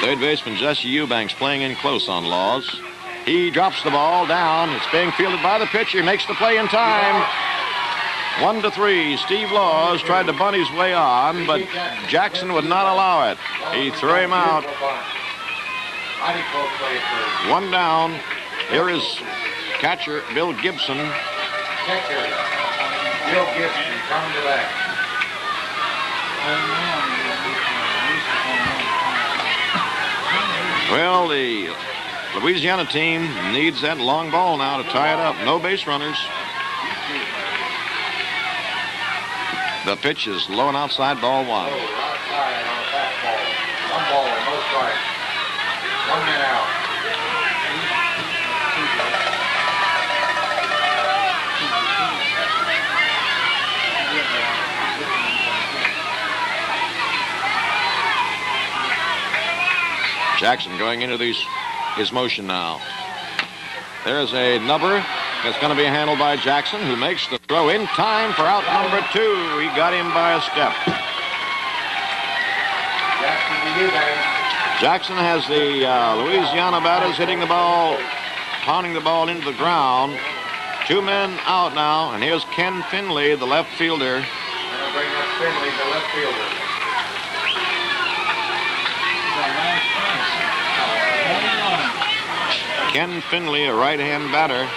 Third baseman Jesse Eubanks playing in close on Laws. He drops the ball down. It's being fielded by the pitcher. Makes the play in time. 1-3. Steve Laws tried to bunt his way on, but Jackson would not allow it. He threw him out. One down. Here is catcher Bill Gibson. Catcher Bill Gibson coming to bat. Well, the Louisiana team needs that long ball now to tie it up. No base runners. The pitch is low and outside, ball one. Outside on a fastball. One ball, no strike. 1 man out. Jackson going into his motion now. There's a number that's going to be handled by Jackson, who makes the throw in time for out number 2. He got him by a step. Jackson has the Louisiana batters hitting the ball, pounding the ball into the ground. 2 men out now, and here's Ken Finley, the left fielder. Going to bring up Finley, the left fielder. Ken Finley, a right-hand batter,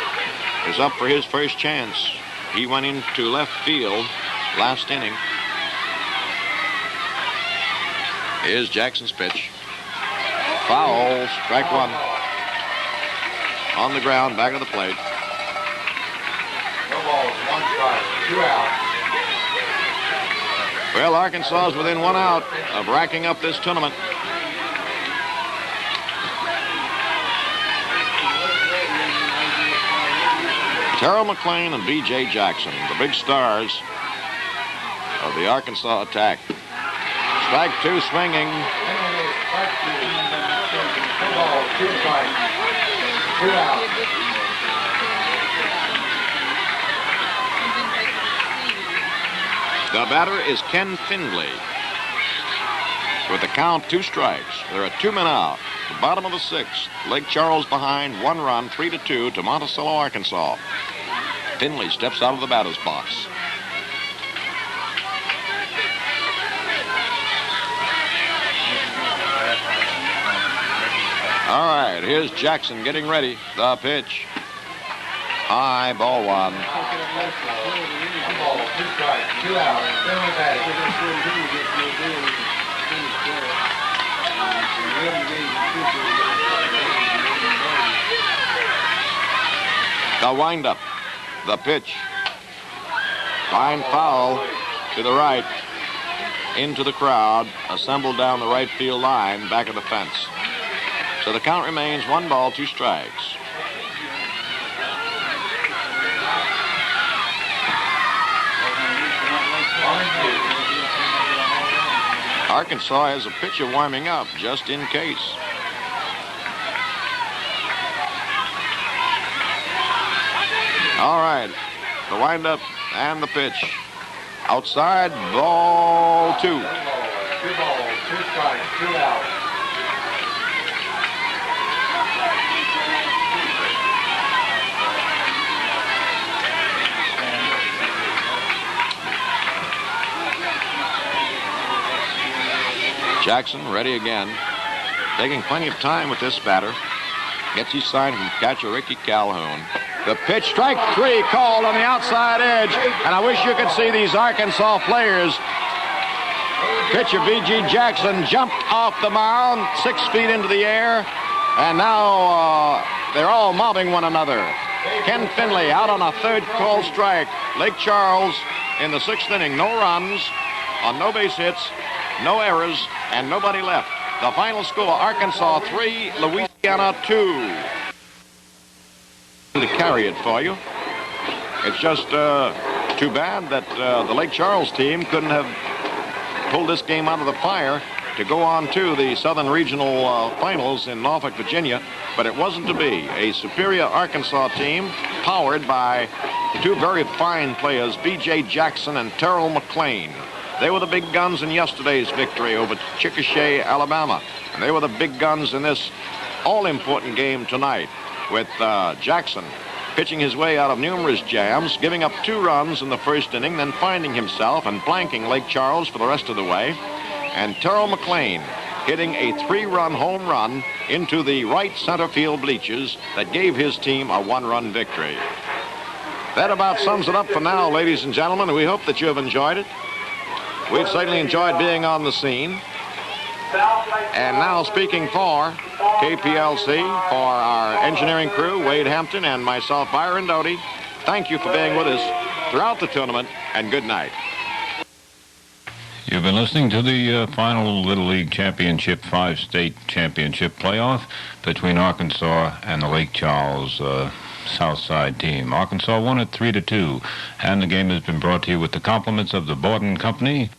is up for his first chance. He went into left field last inning. Here's Jackson's pitch. Foul, strike one. On the ground, back of the plate. No balls, 1 strike, 2 out. Well, Arkansas is within 1 out of racking up this tournament. Terrell McLean and B.J. Jackson, the big stars of the Arkansas attack. Strike 2 swinging. Strike 2. 2 balls, 2 strikes, 2 out. The batter is Ken Finley. With the count 2 strikes, there are 2 men out. The bottom of the 6th. Lake Charles behind 1 run, 3-2 to Monticello, Arkansas. Finley steps out of the batter's box. All right, here's Jackson getting ready. The pitch. High, ball 1. 1 ball, 2 strikes, 2 out. Finley batting. The windup. The pitch. Line foul to the right. Into the crowd. Assembled down the right field line, back of the fence. So the count remains 1 ball, 2 strikes. Arkansas has a pitcher warming up just in case. All right, the windup and the pitch. Outside, ball 2. 2 balls, 2 strikes, 2 out. Jackson ready again. Taking plenty of time with this batter. Gets his sign from catcher Ricky Calhoun. The pitch, strike 3, called on the outside edge. And I wish you could see these Arkansas players. Pitcher B.G. Jackson jumped off the mound 6 feet into the air. And now they're all mobbing one another. Ken Finley out on a 3rd called strike. Lake Charles in the 6th inning. No runs on no base hits, no errors, and nobody left. The final score, Arkansas 3, Louisiana 2. To carry it for you. It's just too bad that the Lake Charles team couldn't have pulled this game out of the fire to go on to the Southern Regional Finals in Norfolk, Virginia, but it wasn't to be. A superior Arkansas team powered by 2 very fine players, B.J. Jackson and Terrell McLean. They were the big guns in yesterday's victory over Chickasha, Alabama, and they were the big guns in this all-important game tonight with Jackson pitching his way out of numerous jams, giving up 2 runs in the first inning, then finding himself and blanking Lake Charles for the rest of the way. And Terrell McLean hitting a 3-run home run into the right center field bleachers that gave his team a 1-run victory. That about sums it up for now, ladies and gentlemen. We hope that you have enjoyed it. We've certainly enjoyed being on the scene. And now, speaking for KPLC, for our engineering crew, Wade Hampton, and myself, Byron Doty, thank you for being with us throughout the tournament, and good night. You've been listening to the final Little League Championship 5-state championship playoff between Arkansas and the Lake Charles Southside team. Arkansas won it 3-2, and the game has been brought to you with the compliments of the Borden Company.